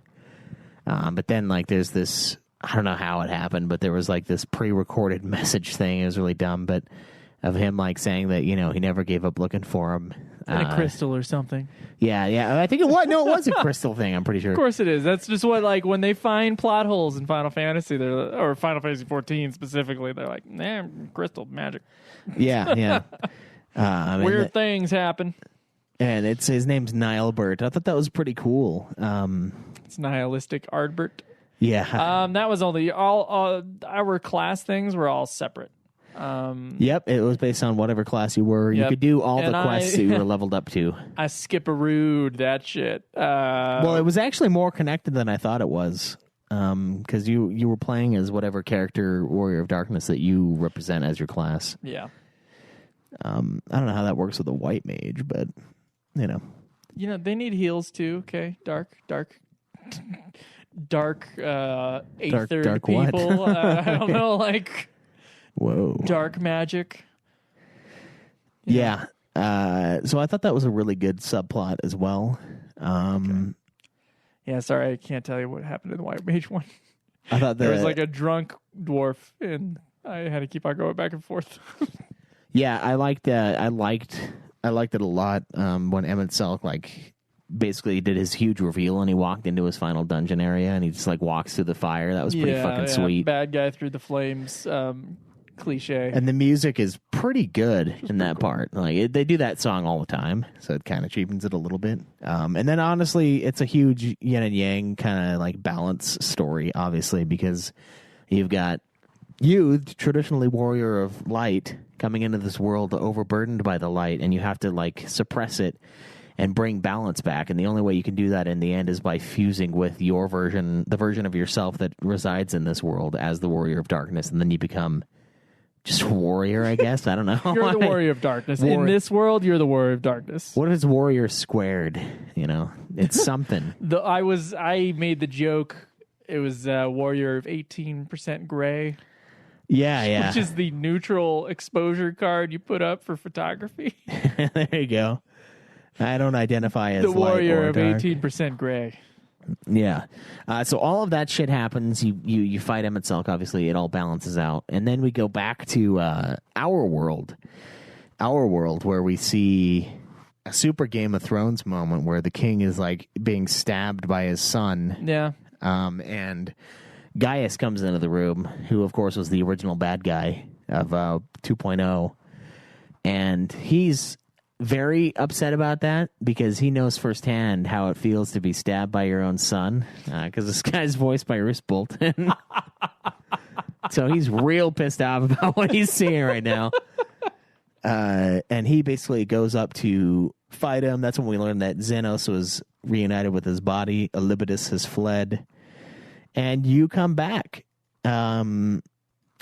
But then like there's this, I don't know how it happened, but there was like this pre-recorded message thing. It was really dumb, but of him like saying that he never gave up looking for him. And a crystal or something. Yeah. I think it was. No, it was a crystal thing. I'm pretty sure. Of course it is. That's just what, like, when they find plot holes in Final Fantasy, or Final Fantasy XIV specifically, they're like, nah, crystal magic. Yeah. Weird things happen. And his name's Nilebert. I thought that was pretty cool. It's nihilistic Ardbert. Yeah. That was only all our class things were all separate. Yep, it was based on whatever class you were. You could do all the quests that you were leveled up to. I skip-a-rooed that shit. Well, it was actually more connected than I thought it was, because you were playing as whatever character Warrior of Darkness that you represent as your class. Yeah. I don't know how that works with a white mage, but they need heals too. Okay, dark aether dark people. what? I don't know, like. Whoa. Dark magic. Yeah. So I thought that was a really good subplot as well. Okay. Yeah, sorry, I can't tell you what happened in the White Mage one. I thought there was like a drunk dwarf, and I had to keep on going back and forth. Yeah, I liked it a lot when Emmett Selk like basically did his huge reveal, and he walked into his final dungeon area, and he just like walks through the fire. That was pretty fucking sweet. Bad guy through the flames. Cliche. And the music is pretty good in that part. Like they do that song all the time, so it kind of cheapens it a little bit. And then honestly, it's a huge yin and yang kind of like balance story, obviously, because you've got you, traditionally warrior of light, coming into this world overburdened by the light, and you have to like suppress it and bring balance back. And the only way you can do that in the end is by fusing with your version, the version of yourself that resides in this world as the warrior of darkness, and then you become just warrior, I guess. I don't know. You're the warrior of darkness. In this world, you're the warrior of darkness. What if it's warrior squared? It's something. I made the joke. It was warrior of 18% gray. Yeah. Which is the neutral exposure card you put up for photography. There you go. I don't identify as the warrior light or of dark. 18% gray. Yeah. So all of that shit happens. You fight Emmett Selk, obviously. It all balances out. And then we go back to our world. Our world, where we see a super Game of Thrones moment where the king is like being stabbed by his son. Yeah. And Gaius comes into the room, who, of course, was the original bad guy of 2.0. And he's very upset about that because he knows firsthand how it feels to be stabbed by your own son. Because this guy's voiced by Roose Bolton. So he's real pissed off about what he's seeing right now. And he basically goes up to fight him. That's when we learned that Xenos was reunited with his body. Elibidus has fled. And you come back. And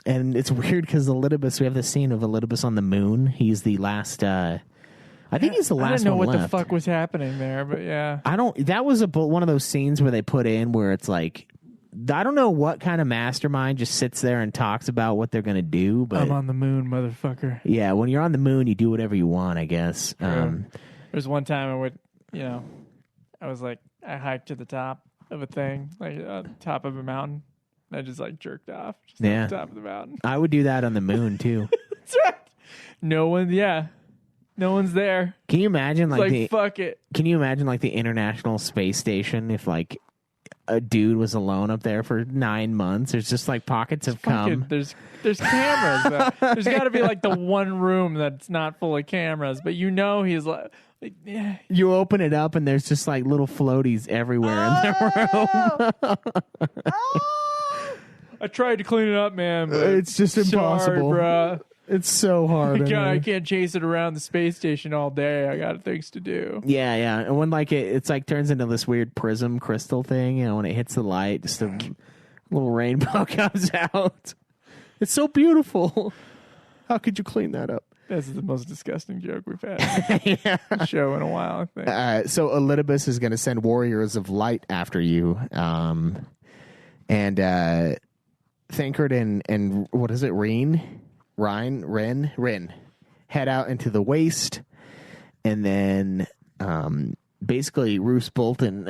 it's weird because Elidibus, we have this scene of Elidibus on the moon. He's the last... I think he's the last one left. I don't know what the fuck was happening there, but yeah. That was one of those scenes where they put in where it's like... I don't know what kind of mastermind just sits there and talks about what they're going to do, but... I'm on the moon, motherfucker. Yeah, when you're on the moon, you do whatever you want, I guess. There's one time I would, I was like, I hiked to the top of a thing, like top of a mountain. I just like jerked off on the top of the mountain. I would do that on the moon, too. That's right. No one's there. Can you imagine, fuck it. Can you imagine, the International Space Station if, a dude was alone up there for 9 months? There's just pockets of cum. There's cameras. There's got to be the one room that's not full of cameras, but he's yeah. You open it up and there's just little floaties everywhere in the room. I tried to clean it up, man, but it's just impossible, bruh. It's so hard. I can't chase it around the space station all day. I got things to do. Yeah. And when it's turns into this weird prism crystal thing, when it hits the light, just a little rainbow comes out. It's so beautiful. How could you clean that up? This is the most disgusting joke we've had on the show in a while, I think. So Elidibus is going to send warriors of light after you. And Thancred and what is it, Ren head out into the waste, and then basically Roose Bolton,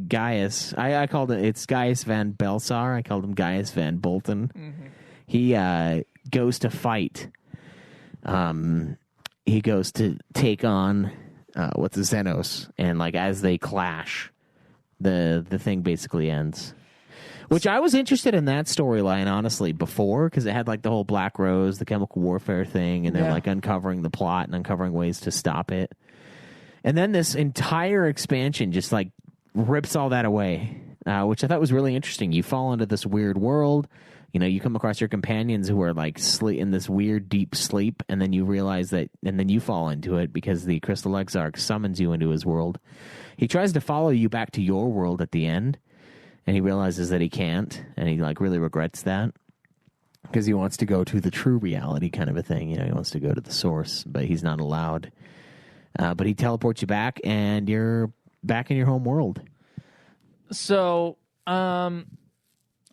Gaius, I called it's Gaius Van Belsar. I called him Gaius Van Bolton. Mm-hmm. He goes to fight. He goes to take on with the Xenos, and as they clash, the thing basically ends. Which I was interested in that storyline, honestly, before, because it had the whole Black Rose, the chemical warfare thing, and they're uncovering the plot and uncovering ways to stop it. And then this entire expansion just rips all that away, which I thought was really interesting. You fall into this weird world, you come across your companions who are in this weird deep sleep, and then you realize that, and then you fall into it because the Crystal Exarch summons you into his world. He tries to follow you back to your world at the end. And he realizes that he can't, and he really regrets that because he wants to go to the true reality kind of a thing. He wants to go to the source, but he's not allowed. But he teleports you back, and you're back in your home world. So, I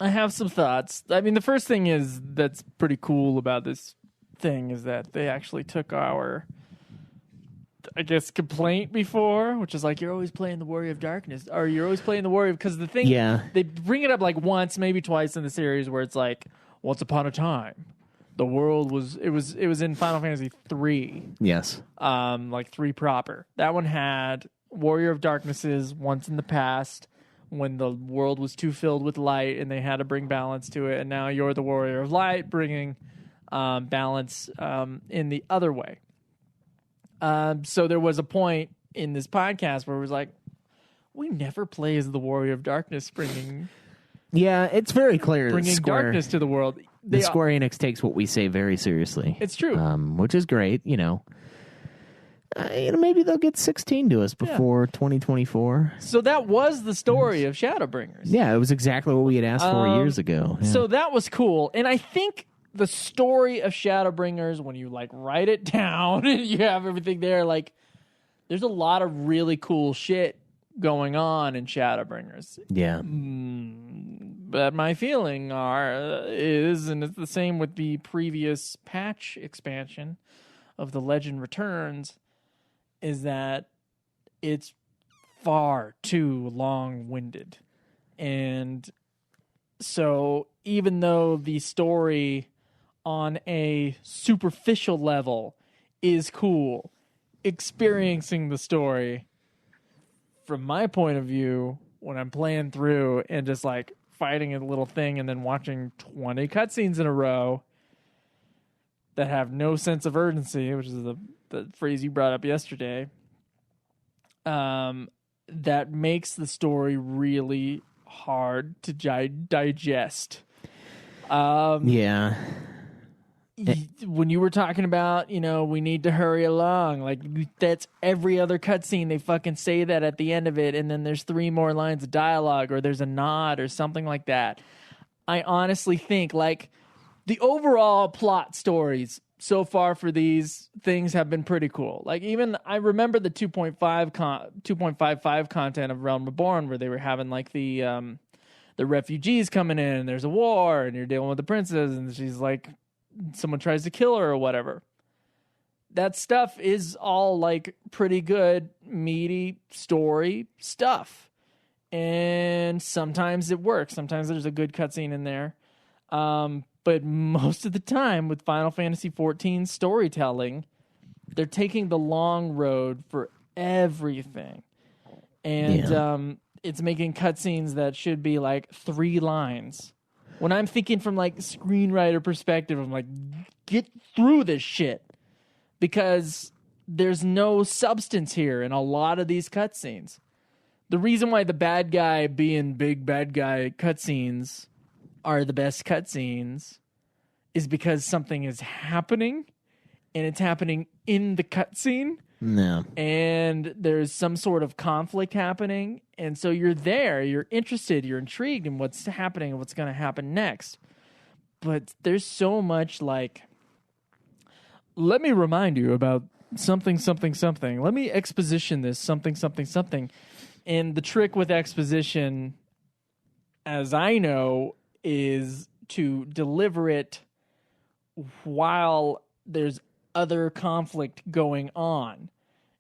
have some thoughts. I mean, the first thing that's pretty cool about this thing is that they actually took our, I guess, complaint before, which is you're always playing the Warrior of Darkness, or you're always playing the Warrior, because the thing, they bring it up once, maybe twice in the series, where it's once upon a time, the world was in Final Fantasy III. Yes. 3 proper. That one had Warrior of Darknesses once in the past, when the world was too filled with light, and they had to bring balance to it, and now you're the Warrior of Light, bringing balance in the other way. So there was a point in this podcast where it was we never play as the Warrior of Darkness, bringing... Yeah, it's very clear. Bringing darkness to the world. Square Enix takes what we say very seriously. It's true. Which is great, maybe they'll get 16 to us before 2024. So that was the story of Shadowbringers. Yeah, it was exactly what we had asked for years ago. Yeah. So that was cool. And I think... the story of Shadowbringers, when you write it down and you have everything there, there's a lot of really cool shit going on in Shadowbringers. Yeah. But my feeling is, and it's the same with the previous patch expansion of The Legend Returns, is that it's far too long-winded. And so even though the story on a superficial level is cool, experiencing the story from my point of view, when I'm playing through and just fighting a little thing and then watching 20 cutscenes in a row that have no sense of urgency, which is the the phrase you brought up yesterday, that makes the story really hard to digest. Yeah. When you were talking about, we need to hurry along, like that's every other cutscene. They fucking say that at the end of it, and then there's 3 more lines of dialogue, or there's a nod or something like that. I honestly think like the overall plot stories so far for these things have been pretty cool. Like even I remember the 2.55 content of Realm Reborn, where they were having like the refugees coming in, and there's a war, and you're dealing with the princess, and she's like, someone tries to kill her or whatever. That stuff is all like pretty good, meaty story stuff. And sometimes it works. Sometimes there's a good cutscene in there. But most of the time with Final Fantasy XIV storytelling, they're taking the long road for everything. And it's making cutscenes that should be like 3 lines. When I'm thinking from like screenwriter perspective, I'm like, get through this shit, because there's no substance here in a lot of these cutscenes. The reason why the bad guy being big bad guy cutscenes are the best cutscenes is because something is happening, and it's happening in the cutscene. No. And there's some sort of conflict happening. And so you're there, you're interested, you're intrigued in what's happening and what's going to happen next. But there's so much like, let me remind you about something, something, something. Let me exposition this something, something, something. And the trick with exposition, as I know, is to deliver it while there's other conflict going on,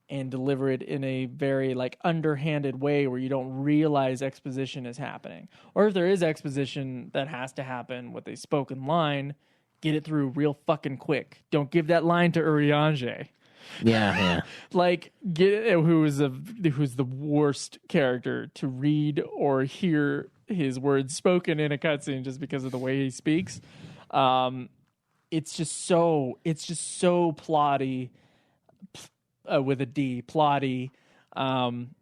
and deliver it in a very like underhanded way where you don't realize exposition is happening. Or if there is exposition that has to happen with a spoken line, get it through real fucking quick. Don't give that line to Urianger. Yeah. Like, get it, who's the worst character to read or hear his words spoken in a cutscene just because of the way he speaks. It's just so plotty, with a D, plotty, and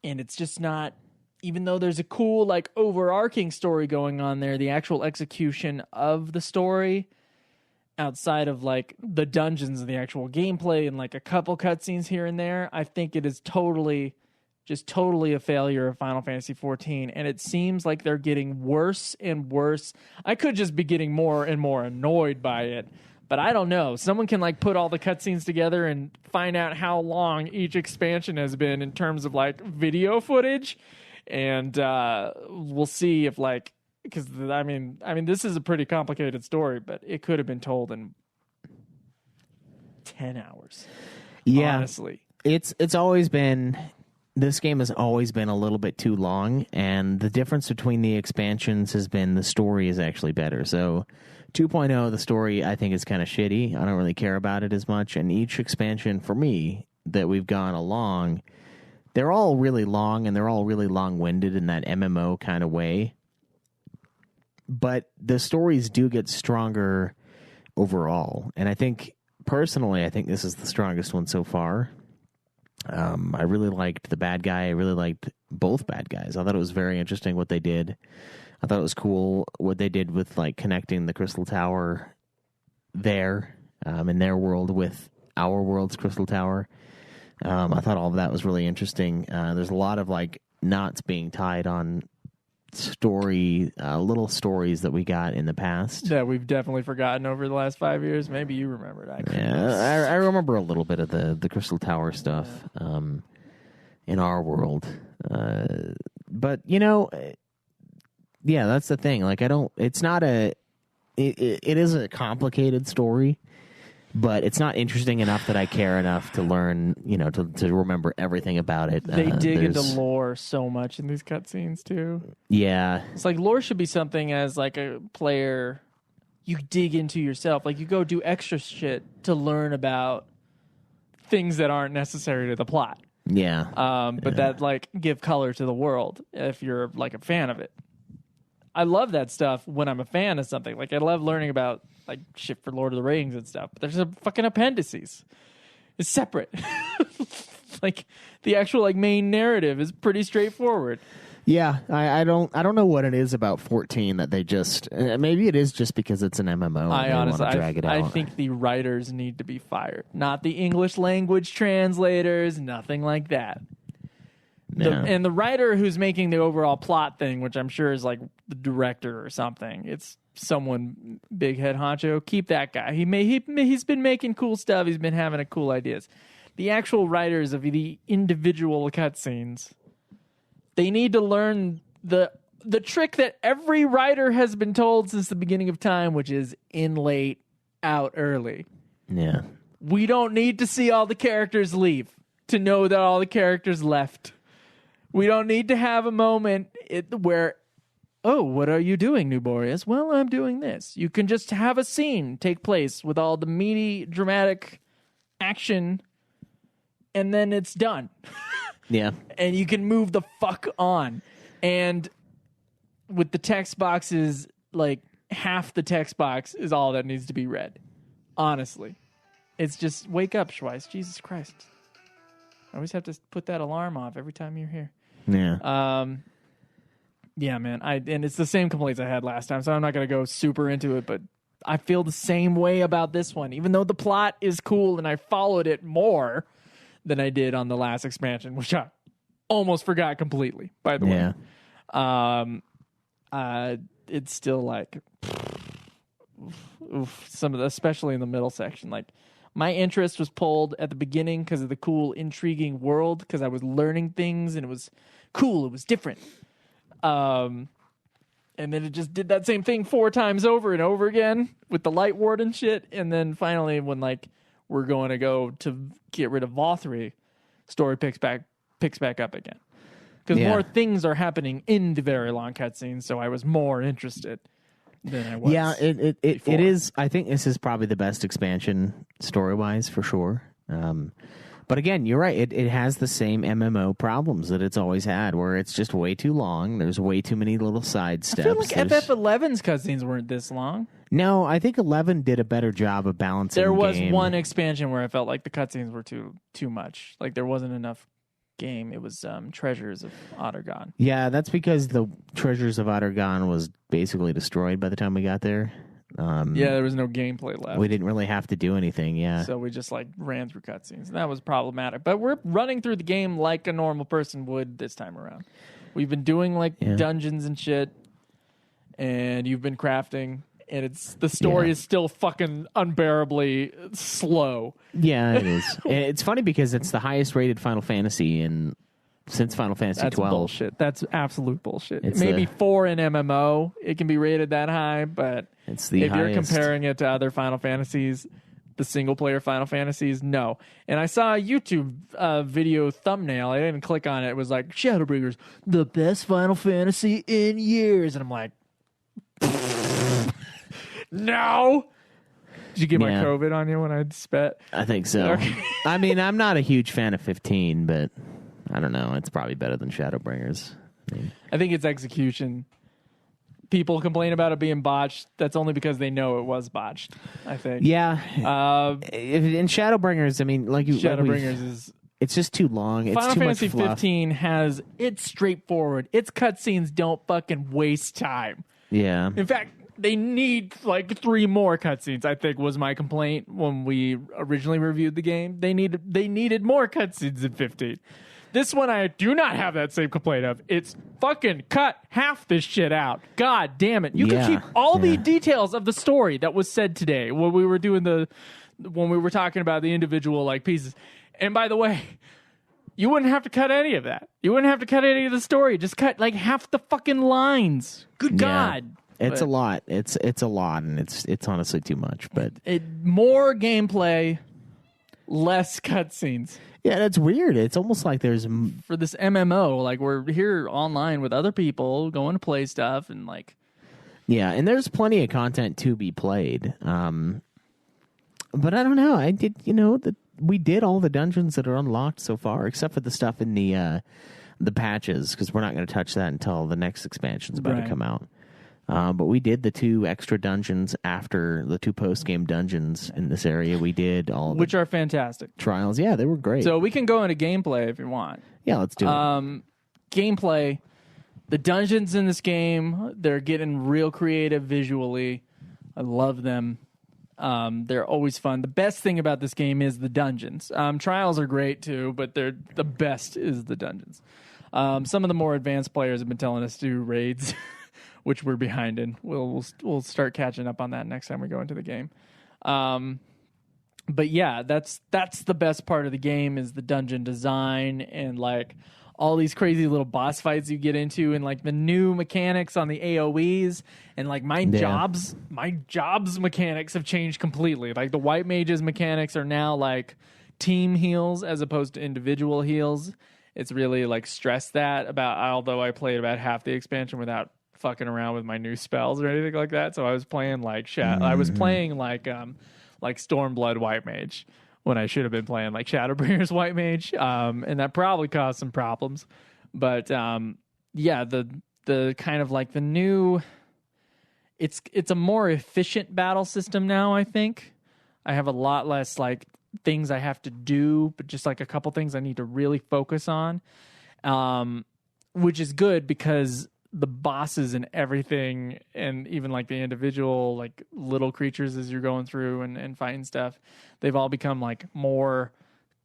it's just not. Even though there's a cool like overarching story going on there, the actual execution of the story, outside of like the dungeons and the actual gameplay and like a couple cutscenes here and there, I think it is totally a failure of Final Fantasy XIV, and it seems like they're getting worse and worse. I could just be getting more and more annoyed by it, but I don't know. Someone can like put all the cutscenes together and find out how long each expansion has been in terms of like video footage, and we'll see if like, because I mean this is a pretty complicated story, but it could have been told in 10 hours. Yeah, honestly, it's always been. This game has always been a little bit too long, and the difference between the expansions has been the story is actually better. So 2.0, the story, I think, is kind of shitty. I don't really care about it as much, and each expansion, for me, that we've gone along, they're all really long, and they're all really long-winded in that MMO kind of way. But the stories do get stronger overall, and I think, personally, I think this is the strongest one so far. I really liked the bad guy. I really liked both bad guys. I thought it was very interesting what they did. I thought it was cool what they did with like connecting the Crystal Tower there in their world with our world's Crystal Tower. I thought all of that was really interesting. There's a lot of like knots being tied on little stories that we got in the past that we've definitely forgotten over the last 5 years. Maybe you remember it. I remember a little bit of the Crystal Tower stuff in our world, but that's the thing. Like, it's not it is a complicated story, but it's not interesting enough that I care enough to learn, to remember everything about it. They dig into lore so much in these cutscenes too. Yeah. It's like lore should be something as like a player you dig into yourself. Like you go do extra shit to learn about things that aren't necessary to the plot. Yeah. But that like give color to the world if you're like a fan of it. I love that stuff when I'm a fan of something. Like I love learning about like shit for Lord of the Rings and stuff. But there's a fucking appendices. is separate. Like the actual like main narrative is pretty straightforward. Yeah, I don't know what it is about 14 that they just maybe it is just because it's an MMO. I honestly, want to drag it out. I think the writers need to be fired, not the English language translators, nothing like that. Yeah. And the writer who's making the overall plot thing, which I'm sure is like the director or something, it's someone big head honcho. Keep that guy. He's been making cool stuff. He's been having cool ideas. The actual writers of the individual cutscenes, they need to learn the trick that every writer has been told since the beginning of time, which is in late, out early. Yeah. We don't need to see all the characters leave to know that all the characters left. We don't need to have a moment where, oh, what are you doing, New Boreas? Well, I'm doing this. You can just have a scene take place with all the meaty, dramatic action, and then it's done. Yeah. And you can move the fuck on. And with the text boxes, like half the text box is all that needs to be read. Honestly. It's just wake up, Schweiss. Jesus Christ. I always have to put that alarm off every time you're here. Yeah. Yeah, man. And it's the same complaints I had last time, so I'm not going to go super into it, but I feel the same way about this one. Even though the plot is cool and I followed it more than I did on the last expansion, which I almost forgot completely, by the way. It's still like some of the, especially in the middle section, like my interest was pulled at the beginning because of the cool, intriguing world, because I was learning things and it was cool, it was different. And then it just did that same thing 4 times over and over again with the light ward and shit. And then finally, when like we're going to go to get rid of Vothri, story picks back up again. Because more things are happening in the very long cutscenes, so I was more interested than I was. Yeah, it is. I think this is probably the best expansion story-wise for sure. But again, you're right. It has the same MMO problems that it's always had, where it's just way too long. There's way too many little side steps. I feel like FF11's cutscenes weren't this long. No, I think 11 did a better job of balancing. There was one expansion where I felt like the cutscenes were too much. Like there wasn't enough game. It was Treasures of Ottergon. Yeah, that's because the Treasures of Ottergon was basically destroyed by the time we got there. Yeah, there was no gameplay left. We didn't really have to do anything, yeah. So we just like ran through cutscenes. And that was problematic. But we're running through the game like a normal person would this time around. We've been doing like dungeons and shit, and you've been crafting, and it's the story is still fucking unbearably slow. Yeah, it is. It's funny because it's the highest rated Final Fantasy since Final Fantasy XII. That's bullshit. That's absolute bullshit. Maybe 4 in MMO, it can be rated that high, but it's the if highest. You're comparing it to other Final Fantasies, the single-player Final Fantasies, no. And I saw a YouTube video thumbnail. I didn't click on it. It was like, Shadowbringers, the best Final Fantasy in years. And I'm like, no! Did you get my COVID on you when I spat? I think so. Okay. I mean, I'm not a huge fan of 15, but I don't know. It's probably better than Shadowbringers. I think it's execution. People complain about it being botched. That's only because they know it was botched, I think. Yeah. In Shadowbringers, I mean, Shadowbringers it's just too long. It's Final too Fantasy much fluff. 15 it's straightforward. Its cutscenes don't fucking waste time. Yeah. In fact, they need like 3 more cutscenes, I think was my complaint when we originally reviewed the game. They needed more cutscenes in 15. This one I do not have that same complaint of. It's fucking cut half this shit out. God damn it. You can keep all the details of the story that was said today when we were talking about the individual like pieces. And by the way, you wouldn't have to cut any of that. You wouldn't have to cut any of the story. Just cut like half the fucking lines. Good God. It's a lot. It's a lot, and it's honestly too much. But more gameplay, less cutscenes. Yeah, that's weird. It's almost like there's for this MMO, like we're here online with other people going to play stuff and like. Yeah, and there's plenty of content to be played. But I don't know. I did, we did all the dungeons that are unlocked so far, except for the stuff in the patches, because we're not going to touch that until the next expansion's about to come out. But we did the 2 extra dungeons after the 2 post-game dungeons in this area. We did all which are fantastic trials. Yeah, they were great. So we can go into gameplay if you want. Yeah, let's do it. Gameplay, the dungeons in this game, they're getting real creative visually. I love them. They're always fun. The best thing about this game is the dungeons. Trials are great too, but the best is the dungeons. Some of the more advanced players have been telling us to do raids, which we're behind in. We'll start catching up on that next time we go into the game. But yeah, that's the best part of the game is the dungeon design and like all these crazy little boss fights you get into and like the new mechanics on the AoEs and like my jobs mechanics have changed completely. Like the white mage's mechanics are now like team heals as opposed to individual heals. It's really like stressed that about, although I played about half the expansion without fucking around with my new spells or anything like that. So I was playing like Stormblood White Mage when I should have been playing like Shadowbringers White Mage, and that probably caused some problems. But yeah, the kind of like the new, it's a more efficient battle system now. I think I have a lot less like things I have to do, but just like a couple things I need to really focus on, which is good because the bosses and everything, and even like the individual like little creatures as you're going through and fighting stuff, they've all become like more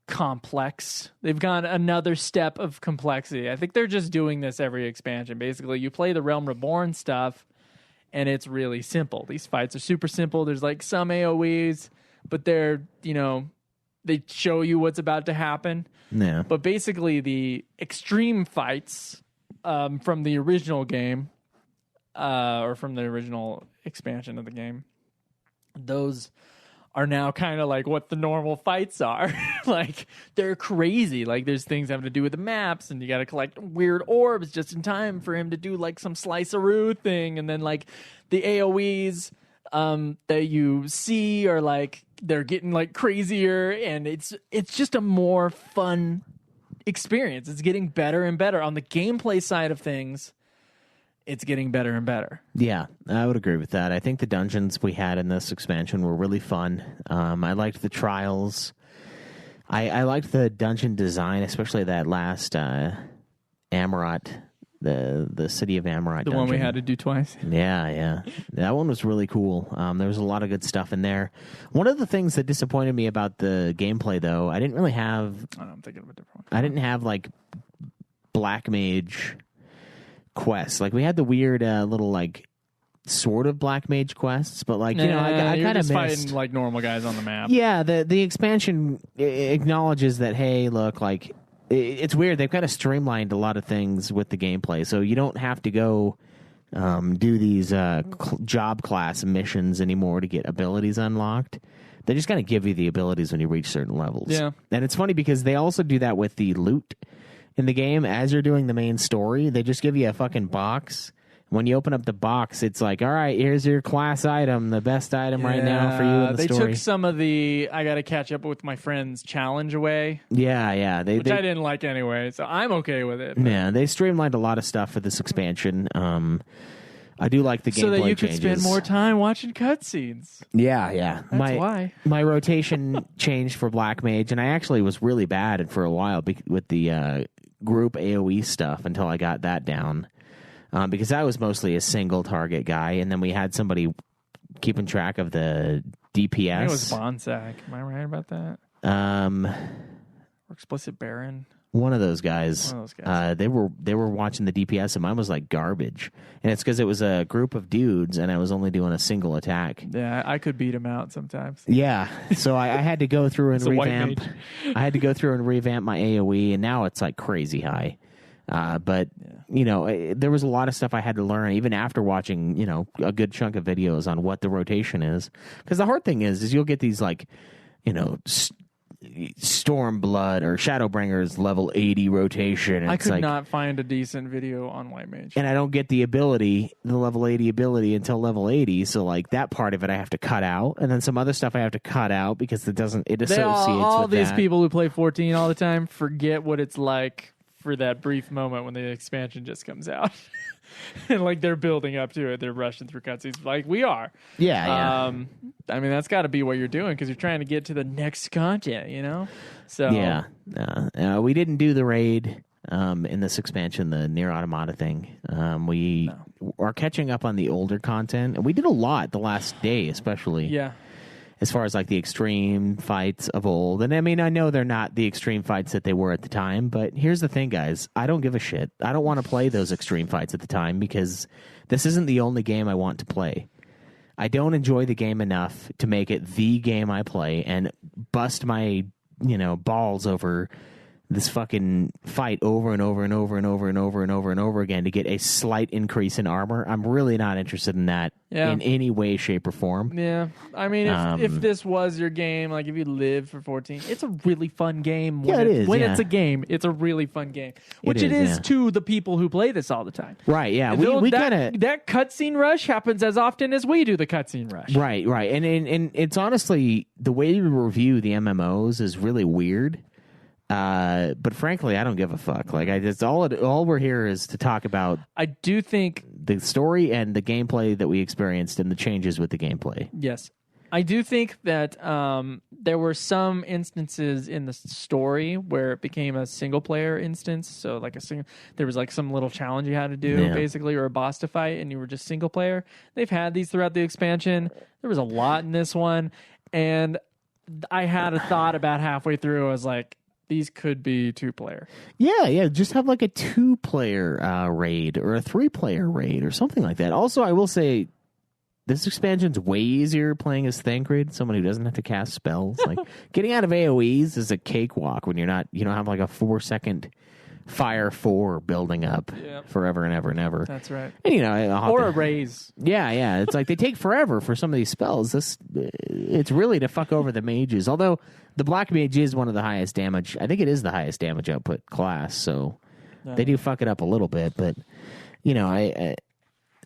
complex. They've gone another step of complexity. I think they're just doing this every expansion. Basically, you play the Realm Reborn stuff and it's really simple. These fights are super simple. There's like some AoEs, but they're, they show you what's about to happen. Yeah. But basically the extreme fights from the original game, or from the original expansion of the game, those are now kind of like what the normal fights are. Like, they're crazy. Like, there's things having to do with the maps, and you got to collect weird orbs just in time for him to do, like, some sliceroo thing. And then, like, the AoEs that you see are, like, they're getting, like, crazier, and it's just a more fun experience. It's getting better and better. On the gameplay side of things, it's getting better and better. Yeah, I would agree with that. I think the dungeons we had in this expansion were really fun. I liked the trials. I liked the dungeon design, especially that last Amarat, the city of Amarat. The dungeon. one we had to do twice. Yeah. That one was really cool. There was a lot of good stuff in there. One of the things that disappointed me about the gameplay, though, I didn't really have... I'm thinking of a different one. I didn't have, like, Black Mage quests. Like, we had the weird little, like, sort of Black Mage quests, but, like, I kind of missed... fighting, like, normal guys on the map. Yeah, the expansion acknowledges that, hey, look, like... It's weird. They've kind of streamlined a lot of things with the gameplay, so you don't have to go do these job class missions anymore to get abilities unlocked. They just kind of give you the abilities when you reach certain levels. Yeah. And it's funny because they also do that with the loot in the game. As you're doing the main story, they just give you a fucking box. When you open up the box, it's like, all right, here's your class item, the best item right now for you in the story. They took some of the I got to catch up with my friends challenge away. Yeah. Which I didn't like anyway, so I'm okay with it. But. Yeah, they streamlined a lot of stuff for this expansion. I do like the gameplay so that you changes. could spend more time watching cutscenes. Yeah. That's why. My rotation changed for Black Mage, and I actually was really bad for a while with the group AoE stuff until I got that down. Because I was mostly a single target guy, and then we had somebody keeping track of the DPS. I think it was Bonsack. Am I right about that? Or Explicit Baron. One of those guys. They were watching the DPS, and mine was like garbage. And it's because it was a group of dudes, and I was only doing a single attack. Yeah, I could beat him out sometimes. Yeah, so I had to go through and revamp. I had to go through and revamp my AoE, and now it's like crazy high. But there was a lot of stuff I had to learn even after watching, a good chunk of videos on what the rotation is. Because the hard thing is you'll get these like, Stormblood or Shadowbringers level 80 rotation. And I could not find a decent video on White Mage. And I don't get the level 80 ability until level 80. So like that part of it I have to cut out. And then some other stuff I have to cut out because it associates all with these that. people who play 14 all the time forget what it's like for that brief moment when the expansion just comes out. And like they're building up to it. They're rushing through cutscenes like we are. Yeah. I mean, that's got to be what you're doing because you're trying to get to the next content, you know? So Yeah. We didn't do the raid in this expansion, the Near Automata thing. We are catching up on the older content. And we did a lot the last day, especially. Yeah. As far as like the extreme fights of old. And I mean, I know they're not the extreme fights that they were at the time, but here's the thing, guys. I don't give a shit. I don't want to play those extreme fights at the time because this isn't the only game I want to play. I don't enjoy the game enough to make it the game I play and bust my, balls over this fucking fight over and over and over and over and over and over and over again to get a slight increase in armor. I'm really not interested in that in any way, shape, or form. Yeah. I mean, if this was your game, like if you lived for 14, it's a really fun game. When it's a game, it's a really fun game. Which it is to the people who play this all the time. Right, yeah. That cutscene rush happens as often as we do the cutscene rush. Right. And it's honestly, the way we review the MMOs is really weird. But frankly, I don't give a fuck. Like, all we're here is to talk about. I do think the story and the gameplay that we experienced and the changes with the gameplay. Yes, I do think that there were some instances in the story where it became a single player instance. So, like there was like some little challenge you had to do, basically, or a boss to fight, and you were just single player. They've had these throughout the expansion. There was a lot in this one, and I had a thought about halfway through. I was like, these could be 2-player. Yeah. Just have like a 2-player raid or a 3-player raid or something like that. Also, I will say this expansion's way easier playing as Thancred, someone who doesn't have to cast spells. Like getting out of AoEs is a cakewalk when you don't have like a 4-second Fire 4 building up forever and ever and ever. That's right. And, or a raise. Yeah. It's like they take forever for some of these spells. It's really to fuck over the mages. Although the Black Mage is one of the highest damage. I think it is the highest damage output class. So they do fuck it up a little bit. But, I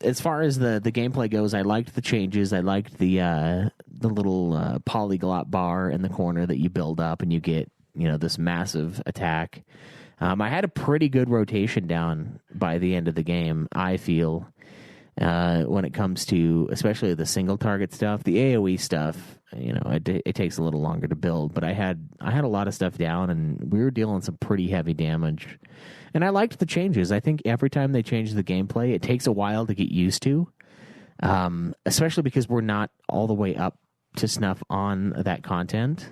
as far as the gameplay goes, I liked the changes. I liked the little polyglot bar in the corner that you build up and you get, this massive attack. I had a pretty good rotation down by the end of the game, I feel, when it comes to especially the single target stuff. The AoE stuff, it takes a little longer to build, but I had a lot of stuff down, and we were dealing some pretty heavy damage. And I liked the changes. I think every time they change the gameplay, it takes a while to get used to, especially because we're not all the way up to snuff on that content.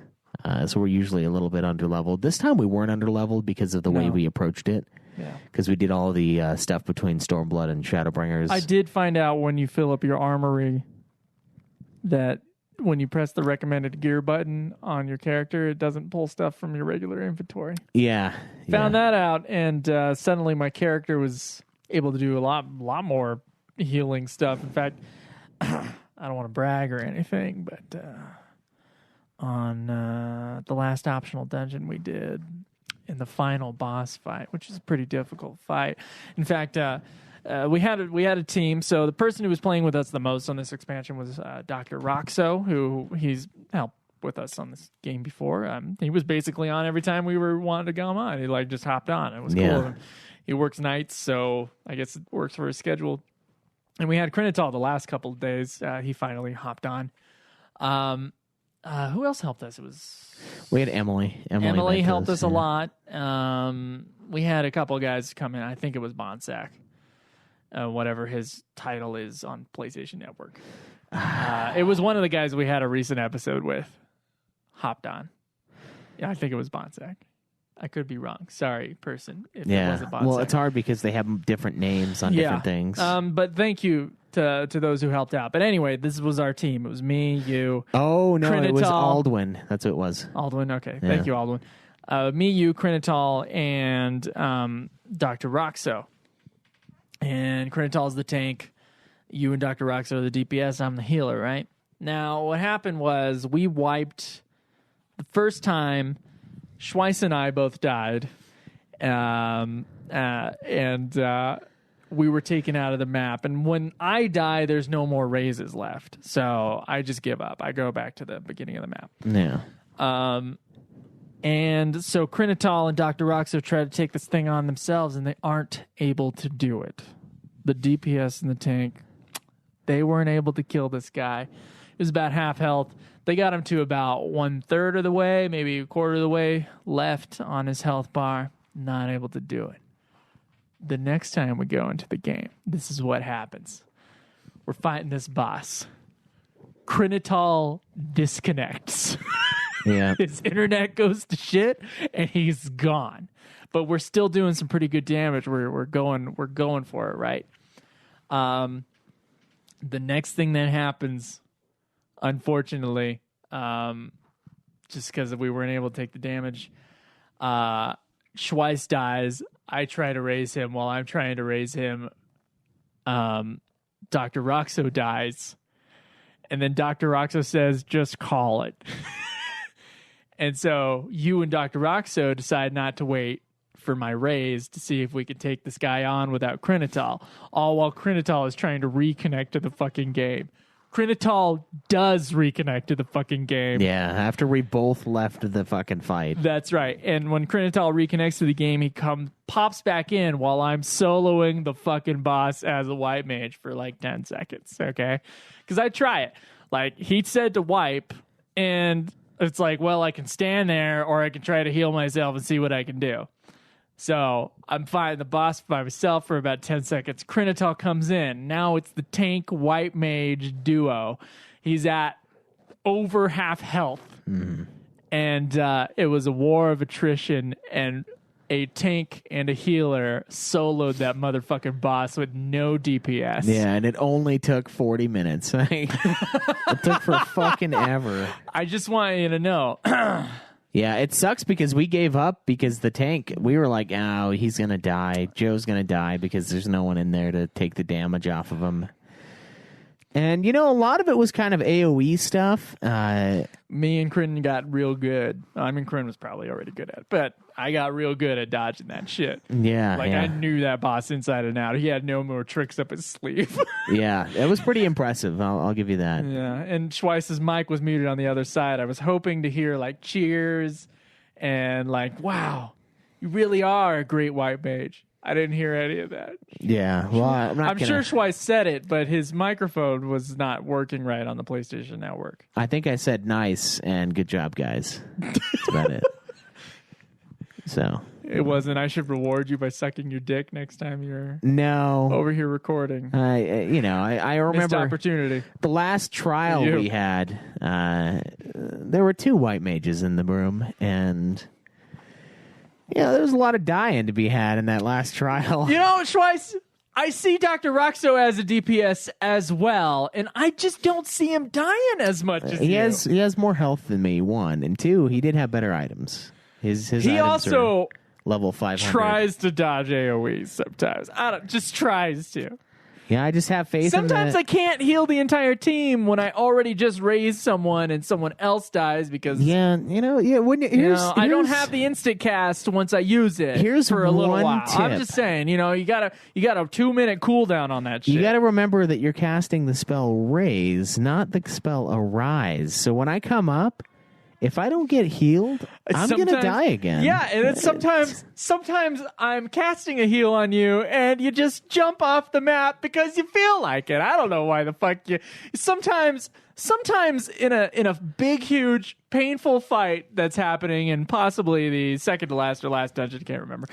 So we're usually a little bit underleveled. This time we weren't underleveled because of the way we approached it. Yeah. Because we did all the stuff between Stormblood and Shadowbringers. I did find out when you fill up your armory that when you press the recommended gear button on your character, it doesn't pull stuff from your regular inventory. Yeah. Found that out, and suddenly my character was able to do a lot more healing stuff. In fact, I don't want to brag or anything, but on the last optional dungeon we did in the final boss fight, which is a pretty difficult fight. In fact, we had a team. So the person who was playing with us the most on this expansion was Dr. Roxo, who he's helped with us on this game before. He was basically on every time we wanted to go on. He just hopped on. It was cool. He works nights, so I guess it works for his schedule. And we had Krinital the last couple of days. He finally hopped on. Who else helped us? We had Emily. Emily helped us a lot. We had a couple guys come in. I think it was Bonsack, whatever his title is on PlayStation Network. It was one of the guys we had a recent episode with. Hopped on. Yeah, I think it was Bonsack. I could be wrong. Sorry, person. If it wasn't Bonsack. Well, it's hard because they have different names on different things. But thank you to those who helped out. But anyway, this was our team. It was me, you. Oh, no, Krinital. It was Aldwin. That's what it was. Aldwin, okay. Yeah. Thank you, Aldwin. Me, you, Krinital, and Dr. Roxo. And Krinital's the tank. You and Dr. Roxo are the DPS. I'm the healer, right? Now, what happened was we wiped the first time. Schweiss and I both died. And we were taken out of the map. And when I die, there's no more raises left. So I just give up. I go back to the beginning of the map. Yeah. And so Krinital and Dr. Roxo try to take this thing on themselves, and they aren't able to do it. the DPS in the tank, they weren't able to kill this guy. It was about half health. They got him to about 1/3 of the way, maybe a quarter of the way left on his health bar. Not able to do it. The next time we go into the game, this is what happens. We're fighting this boss. Krinital disconnects. Yeah. His internet goes to shit and he's gone. But we're still doing some pretty good damage. We're going for it, right? The next thing that happens, unfortunately, just because we weren't able to take the damage, Schweiss dies. I try to raise him. While I'm trying to raise him, Dr. Roxo dies. And then Dr. Roxo says, just call it. And so you and Dr. Roxo decide not to wait for my raise to see if we could take this guy on without Krinital. All while Krinital is trying to reconnect to the fucking game. Krinital does reconnect to the fucking game. Yeah, after we both left the fucking fight. That's right. And when Krinital reconnects to the game, he pops back in while I'm soloing the fucking boss as a white mage for like 10 seconds, okay? Because I try it. Like, he said to wipe, and it's like, well, I can stand there, or I can try to heal myself and see what I can do. So I'm fighting the boss by myself for about 10 seconds. Krinital comes in. Now it's the tank white mage duo. He's at over half health. Mm-hmm. And it was a war of attrition, and a tank and a healer soloed that motherfucking boss with no DPS. Yeah, and it only took 40 minutes. It took for fucking ever. I just want you to know. Yeah, it sucks because we gave up because the tank, we were like, oh, he's going to die. Joe's going to die because there's no one in there to take the damage off of him. And, you know, a lot of it was kind of AoE stuff. Me and Crin got real good. I mean, Crin was probably already good at it, but I got real good at dodging that shit. Yeah. Like, I knew that boss inside and out. He had no more tricks up his sleeve. Yeah, it was pretty impressive. I'll give you that. Yeah, and Schweiss's mic was muted on the other side. I was hoping to hear, like, cheers and, like, wow, you really are a great white mage. I didn't hear any of that. Yeah, well, I'm sure Schweiss said it, but his microphone was not working right on the PlayStation Network. I think I said nice and good job, guys. That's about it. So it wasn't. I should reward you by sucking your dick next time you're no over here recording. I remember missed opportunity. The last trial we had. There were 2 white mages in the room, and yeah, there was a lot of dying to be had in that last trial. You know, Schweiss, I see Dr. Roxo as a DPS as well, and I just don't see him dying as much as he has more health than me, 1, and 2, he did have better items. His he items also are level 500. Tries to dodge AoE sometimes. Just tries to. Yeah, I just have faith. Sometimes I can't heal the entire team when I already just raised someone and someone else dies because I don't have the instant cast once I use it. Here's for a little one while. tip. I'm just saying, you got a 2-minute cooldown on that shit. You got to remember that you're casting the spell raise, not the spell arise. So when I come up, if I don't get healed, I'm going to die again. Yeah, and then sometimes I'm casting a heal on you, and you just jump off the map because you feel like it. I don't know why the fuck you. Sometimes in a big, huge, painful fight that's happening, and possibly the second to last or last dungeon, I can't remember.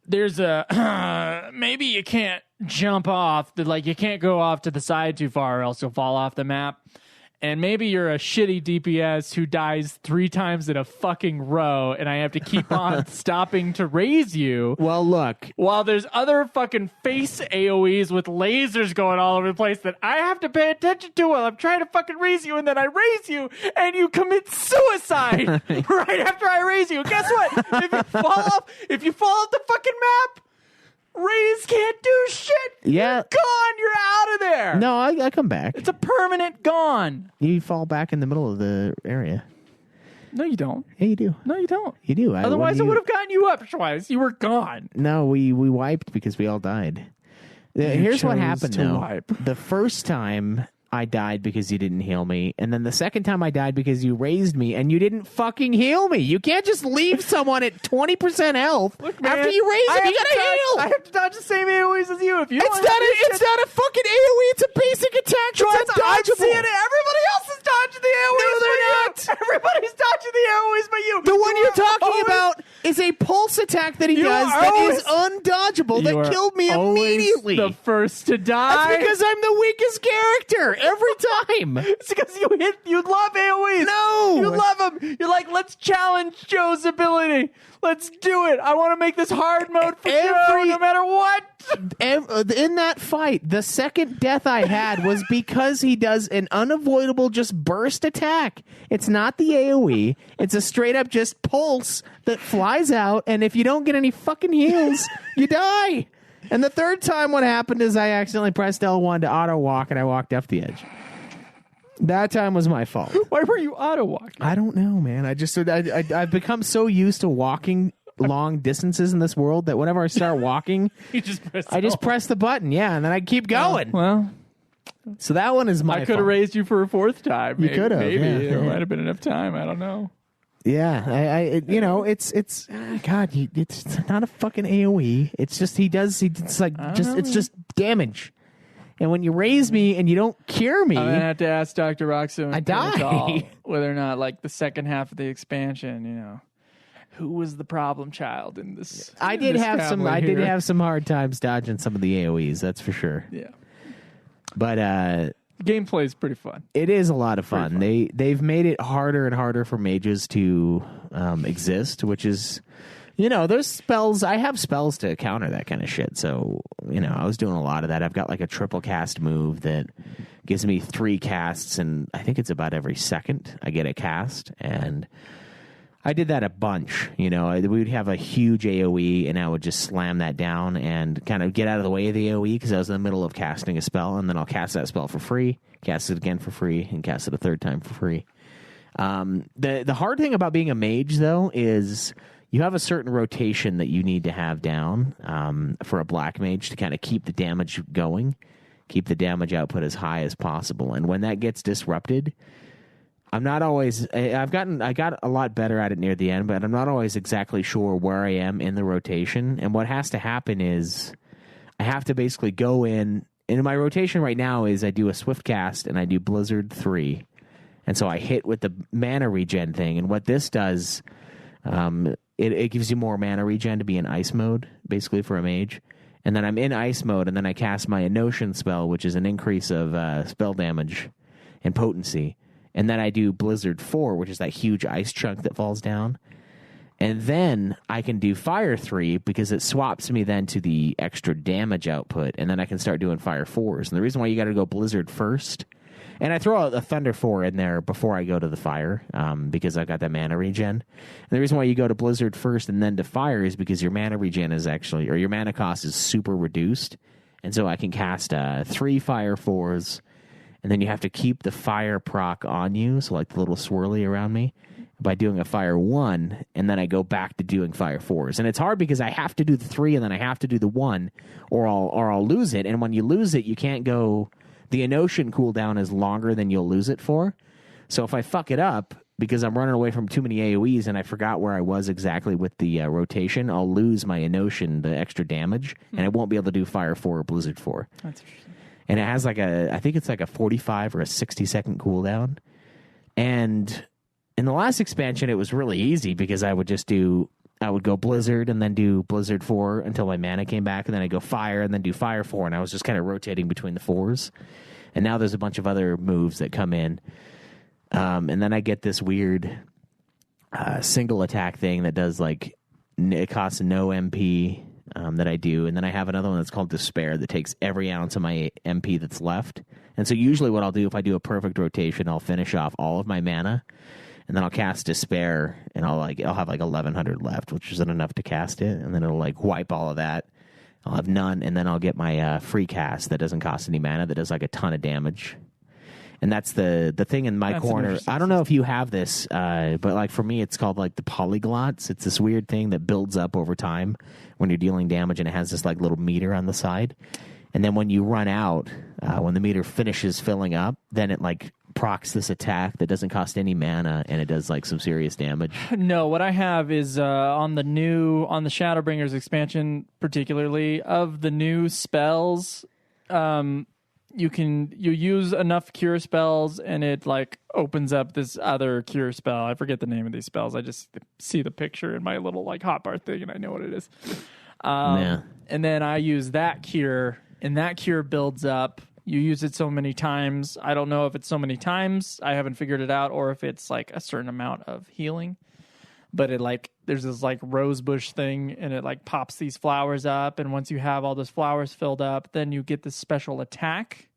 There's a maybe you can't jump off. You can't go off to the side too far, or else you'll fall off the map. And maybe you're a shitty DPS who dies 3 times in a fucking row, and I have to keep on stopping to raise you. Well, look. While there's other fucking face AoEs with lasers going all over the place that I have to pay attention to while I'm trying to fucking raise you, and then I raise you, and you commit suicide right after I raise you. Guess what? If you fall off the fucking map, Raise can't do shit. Yeah. You're gone. You're out of there. No, I come back. It's a permanent gone. You fall back in the middle of the area. No, you don't. Yeah, you do. No, you don't. You do. Otherwise, it would have gotten you up twice. You were gone. No, we wiped because we all died. Here's what happened, though. Wipe. The first time I died because you didn't heal me. And then the second time I died because you raised me and you didn't fucking heal me. You can't just leave someone at 20% health. Look, man, after you raise them. You gotta heal. I have to dodge the same AoEs as you. If you it's not a fucking AoE. It's a basic attack. It's undodgeable. I'm seeing it. Everybody else is dodging the AoEs. No, they're not. Everybody's dodging the AoEs but you. The one you're talking about is a pulse attack that he does that is undodgeable that killed me immediately. The first to die. That's because I'm the weakest character every time. It's because you love AoEs. No, you love them. You're like, let's challenge Joe's ability. Let's do it. I want to make this hard mode for Joe, no matter what. In that fight, the second death I had was because he does an unavoidable just burst attack. It's not the AoE. It's a straight up just pulse that flies out, and if you don't get any fucking heals, you die. And the third time what happened is I accidentally pressed L1 to auto walk, and I walked off the edge. That time was my fault. Why were you auto walking? I don't know, man. I've become so used to walking long distances in this world that whenever I start walking, you just press the button, and then I keep going. Well, so that one is my fault. I could have raised you for a fourth time. You could have. Maybe there might have been enough time. I don't know. Yeah, it's not a fucking AoE. It's just it's just damage. And when you raise me and you don't cure me, I'm gonna have to ask Dr. Roxo. I die. Whether or not, like the second half of the expansion, who was the problem child in this? I did have some hard times dodging some of the AoEs. That's for sure. Yeah, but gameplay is pretty fun. It is a lot of fun. They've made it harder and harder for mages to exist, which is. There's spells. I have spells to counter that kind of shit. So, I was doing a lot of that. I've got like a triple cast move that gives me 3 casts, and I think it's about every second I get a cast. And I did that a bunch. We would have a huge AoE, and I would just slam that down and kind of get out of the way of the AoE because I was in the middle of casting a spell, and then I'll cast that spell for free, cast it again for free, and cast it a third time for free. The hard thing about being a mage, though, is you have a certain rotation that you need to have down for a black mage to kind of keep the damage going, keep the damage output as high as possible. And when that gets disrupted, I got a lot better at it near the end, but I'm not always exactly sure where I am in the rotation. And what has to happen is I have to basically go in, and my rotation right now is I do a swift cast and I do Blizzard 3. And so I hit with the mana regen thing. And what this does, it gives you more mana regen to be in ice mode, basically, for a mage. And then I'm in ice mode, and then I cast my Enotion spell, which is an increase of spell damage and potency. And then I do Blizzard 4, which is that huge ice chunk that falls down. And then I can do Fire 3 because it swaps me then to the extra damage output, and then I can start doing Fire 4s. And the reason why you got to go Blizzard first, and I throw out a Thunder 4 in there before I go to the Fire because I got that mana regen. And the reason why you go to Blizzard first and then to Fire is because your mana regen is actually, or your mana cost is super reduced. And so I can cast 3 Fire 4s, and then you have to keep the Fire proc on you, so like the little swirly around me, by doing a Fire 1, and then I go back to doing Fire 4s. And it's hard because I have to do the 3 and then I have to do the 1, or I'll lose it. And when you lose it, you can't go... The Enotion cooldown is longer than you'll lose it for. So if I fuck it up, because I'm running away from too many AoEs and I forgot where I was exactly with the rotation, I'll lose my Enotion, the extra damage, and I won't be able to do Fire 4 or Blizzard 4. That's interesting. And it has I think it's like a 45 or a 60-second cooldown. And in the last expansion, it was really easy because I would go Blizzard and then do Blizzard 4 until my mana came back, and then I go Fire and then do Fire 4, and I was just kind of rotating between the 4s. And now there's a bunch of other moves that come in. And then I get this weird single attack thing that does it costs no MP that I do. And then I have another one that's called Despair that takes every ounce of my MP that's left. And so usually what I'll do, if I do a perfect rotation, I'll finish off all of my mana. And then I'll cast Despair, and I'll have 1,100 left, which isn't enough to cast it. And then it'll wipe all of that. I'll have none, and then I'll get my free cast that doesn't cost any mana, that does a ton of damage. And that's the thing in my corner. I don't know if you have this, but for me, it's called the polyglots. It's this weird thing that builds up over time when you're dealing damage, and it has this little meter on the side. And then when you run out, when the meter finishes filling up, then it like procs this attack that doesn't cost any mana, and it does like some serious damage. No, what I have is on the Shadowbringers expansion, particularly of the new spells. You use enough cure spells, and it like opens up this other cure spell. I forget the name of these spells. I just see the picture in my little like hotbar thing, and I know what it is. And then I use that cure, and that cure builds up. You use it so many times. I don't know if it's so many times. I haven't figured it out, or if it's like a certain amount of healing. But it like there's this like rose bush thing, and it like pops these flowers up. And once you have all those flowers filled up, then you get this special attack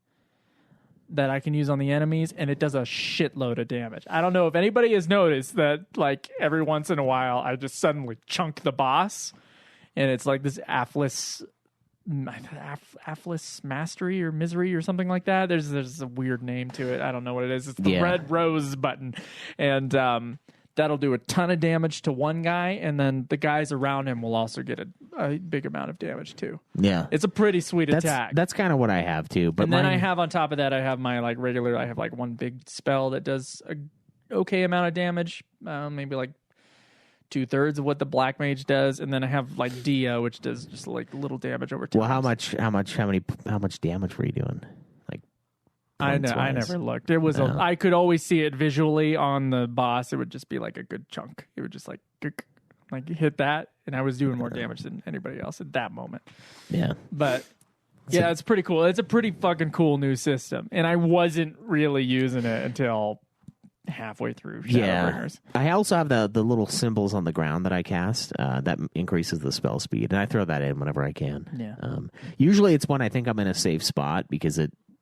that I can use on the enemies, and it does a shitload of damage. I don't know if anybody has noticed that like every once in a while I just suddenly chunk the boss, and it's like this Atlas mastery or misery or something like that. There's a weird name to it. I don't know what it is. It's the red rose button, and that'll do a ton of damage to one guy, and then the guys around him will also get a big amount of damage too. Yeah, it's a pretty sweet attack. That's kind of what I have too. But and then I have on top of that, I have my like regular. I have like one big spell that does a okay amount of damage, maybe like 2/3 of what the black mage does, and then I have like Dia, which does just like little damage over time. Well, how much damage were you doing? Like, I never looked. It was I could always see it visually on the boss. It would just be like a good chunk. It would just like hit that, and I was doing more damage than anybody else at that moment. Yeah, but yeah, it's pretty cool. It's a pretty fucking cool new system, and I wasn't really using it until halfway through Shadowbringers. I also have the little symbols on the ground that I cast that increases the spell speed, and I throw that in whenever I can. Yeah. Usually it's when I think I'm in a safe spot, because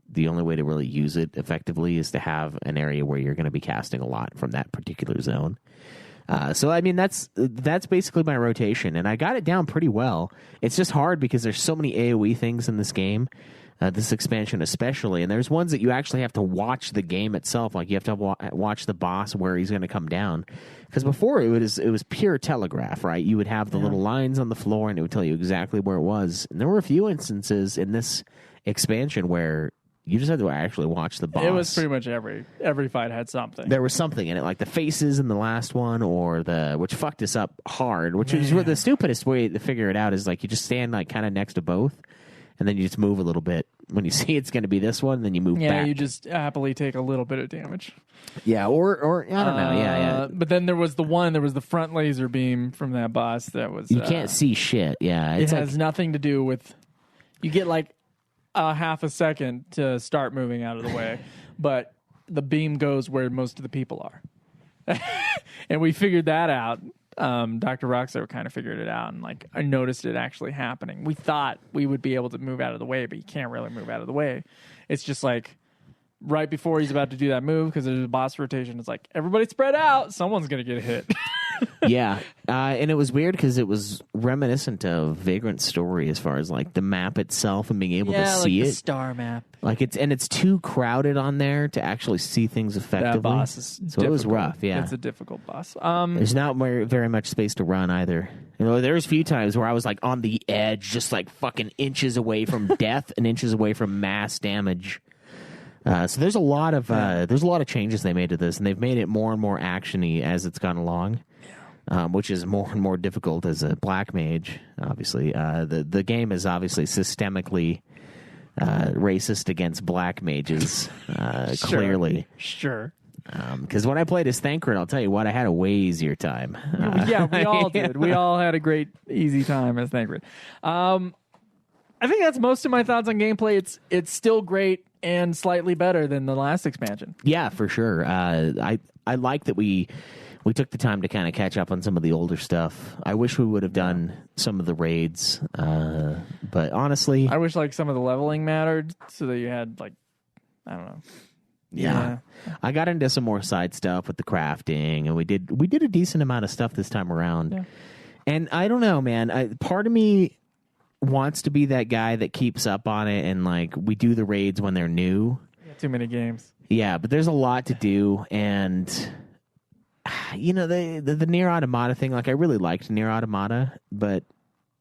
the only way to really use it effectively is to have an area where you're going to be casting a lot from that particular zone. So I mean that's basically my rotation, and I got it down pretty well. It's just hard because there's so many AoE things in this game. This expansion especially, and there's ones that you actually have to watch the game itself, like you have to watch the boss where he's going to come down, because before it was pure telegraph, right? You would have the little lines on the floor, and it would tell you exactly where it was, and there were a few instances in this expansion where you just had to actually watch the boss. It was pretty much every fight had something. There was something in it, like the faces in the last one, or which fucked us up hard, which is the stupidest way to figure it out, is like you just stand like kind of next to both, and then you just move a little bit. When you see it's going to be this one, then you move back. Yeah, you just happily take a little bit of damage. Yeah, or I don't know. Yeah. But then there was the front laser beam from that boss that was... You can't see shit, yeah. It has nothing to do with... You get like a half a second to start moving out of the way, but the beam goes where most of the people are. And we figured that out. Dr. Roxer kind of figured it out, and like I noticed it actually happening. We thought we would be able to move out of the way, but you can't really move out of the way. It's just like right before he's about to do that move, because there's a boss rotation. It's like, everybody spread out. Someone's going to get hit. Yeah. And it was weird because it was reminiscent of Vagrant's story as far as like the map itself and being able to see the it. star map. Like it's too crowded on there to actually see things effectively. That boss is difficult. It was rough, yeah. It's a difficult boss. There's not very much space to run either. You know, there's a few times where I was like on the edge, just like fucking inches away from death and inches away from mass damage. So there's a lot of changes they made to this, and they've made it more and more actiony as it's gone along. Which is more and more difficult as a black mage, obviously. The game is obviously systemically racist against black mages, clearly. Sure. Because when I played as Thancred, I'll tell you what, I had a way easier time. Yeah, we all did. We all had a great, easy time as Thancred. I think that's most of my thoughts on gameplay. It's still great and slightly better than the last expansion. Yeah, for sure. I like that we took the time to kind of catch up on some of the older stuff. I wish we would have done some of the raids, but honestly, I wish like some of the leveling mattered, so that you had like, I don't know. Yeah. I got into some more side stuff with the crafting, and we did a decent amount of stuff this time around. Yeah. And I don't know, man. Part of me wants to be that guy that keeps up on it, and like we do the raids when they're new. Too many games. Yeah, but there's a lot to do, and you know, the Nier Automata thing, like I really liked Nier Automata, but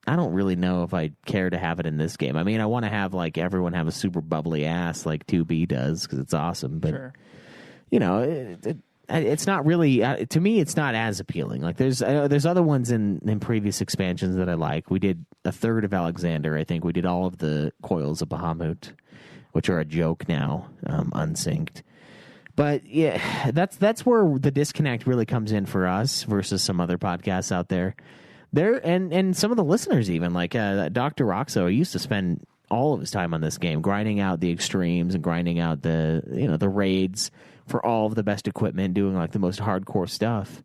I don't really know if I care to have it in this game. I mean, I want to have like everyone have a super bubbly ass like 2B does because it's awesome. But you know, it's not really to me. It's not as appealing. Like there's other ones in previous expansions that I like. We did a third of Alexander. I think we did all of the Coils of Bahamut, which are a joke now, unsynced. But yeah, that's where the disconnect really comes in for us versus some other podcasts out there. And some of the listeners even like Dr. Roxo used to spend all of his time on this game, grinding out the extremes and grinding out the raids for all of the best equipment, doing like the most hardcore stuff.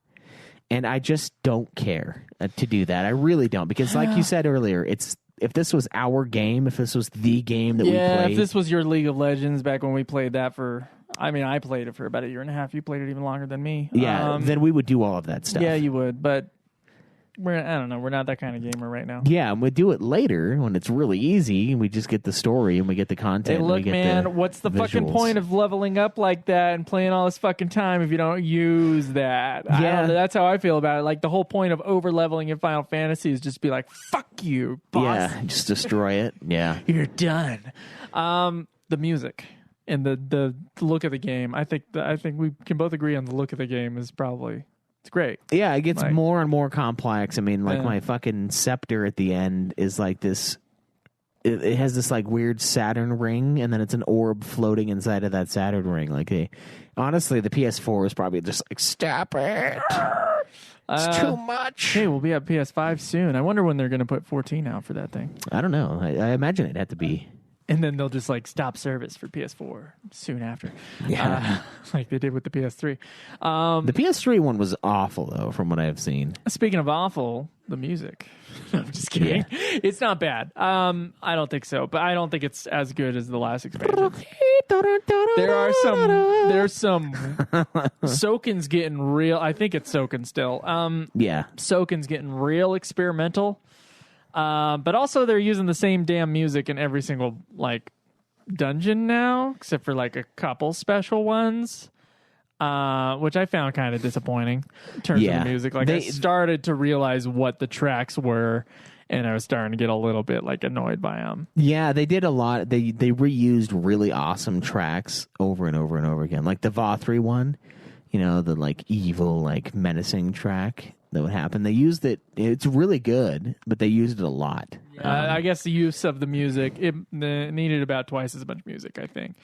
And I just don't care to do that. I really don't, because like you said earlier, if this was our game, if this was the game that we played. If this was your League of Legends back when we played that I played it for about 1.5 years. You played it even longer than me. Yeah, then we would do all of that stuff. Yeah, you would, but I don't know. We're not that kind of gamer right now. Yeah, and we do it later when it's really easy, and we just get the story and we get the content. Hey, look, and we get man, what's the fucking point of leveling up like that and playing all this fucking time if you don't use that? Yeah. That's how I feel about it. Like, the whole point of over-leveling in Final Fantasy is just to be like, fuck you, boss. Yeah, just destroy it. Yeah. You're done. The music and the look of the game. I think we can both agree on the look of the game is probably... It's great. Yeah, it gets more and more complex. I mean, like my fucking scepter at the end is like this. It has this like weird Saturn ring, and then it's an orb floating inside of that Saturn ring. Like, honestly, the PS4 is probably just like, stop it. It's too much. Hey, we'll be at PS5 soon. I wonder when they're going to put 14 out for that thing. I don't know. I imagine it'd have to be. And then they'll just like stop service for PS4 soon after. Yeah. Like they did with the PS3. The PS3 one was awful, though, from what I've seen. Speaking of awful, the music. I'm just kidding. Yeah. It's not bad. I don't think so, but I don't think it's as good as the last expansion. There's some Soken's getting real. I think it's Soken still. Yeah. Soken's getting real experimental. But also they're using the same damn music in every single like dungeon now, except for like a couple special ones, which I found kind of disappointing in terms of the music. Like I started to realize what the tracks were, and I was starting to get a little bit like annoyed by them. Yeah, they did a lot. They reused really awesome tracks over and over and over again, like the Vothri one. You know, the like evil, like menacing track that would happen. They used it. It's really good, but they used it a lot. I guess the use of the music, it needed about twice as much music, I think.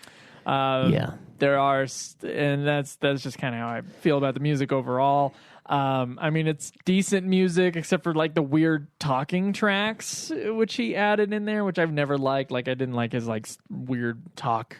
There are, and that's just kind of how I feel about the music overall. I mean, it's decent music, except for like the weird talking tracks, which he added in there, which I've never liked. Like I didn't like his like weird talk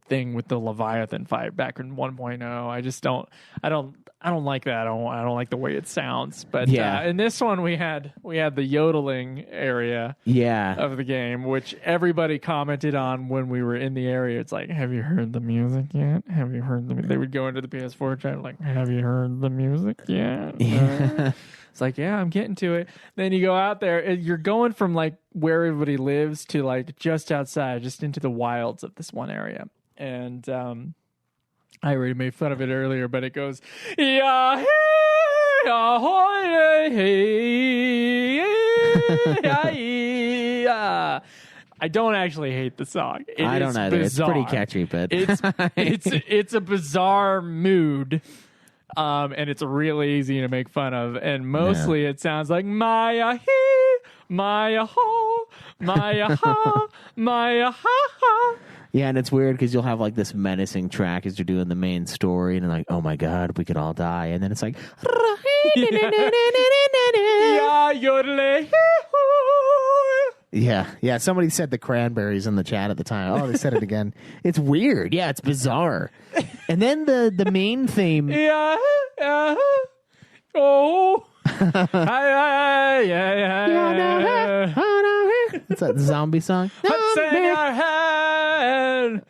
thing with the Leviathan fight back in 1.0. I don't like that. I don't like the way it sounds. But in this one we had the yodeling area of the game, which everybody commented on when we were in the area. It's like, have you heard the music yet? Have you heard they would go into the PS4 chat like, have you heard the music yet? It's like, yeah, I'm getting to it. Then you go out there, you're going from like where everybody lives to like just outside, just into the wilds of this one area. And I already made fun of it earlier, but it goes, I don't actually hate the song. I don't either. Bizarre. It's pretty catchy, but it's a bizarre mood, and it's really easy to make fun of. And mostly it sounds like Maya he, Maya ho, Maya ha, Maya ha ha. Yeah, and it's weird because you'll have like this menacing track as you're doing the main story, and like, oh my god, we could all die, and then it's like, yeah. Somebody said the Cranberries in the chat at the time. Oh, they said it again. It's weird. Yeah, it's bizarre. And then the main theme. It's that zombie song. What's in your head?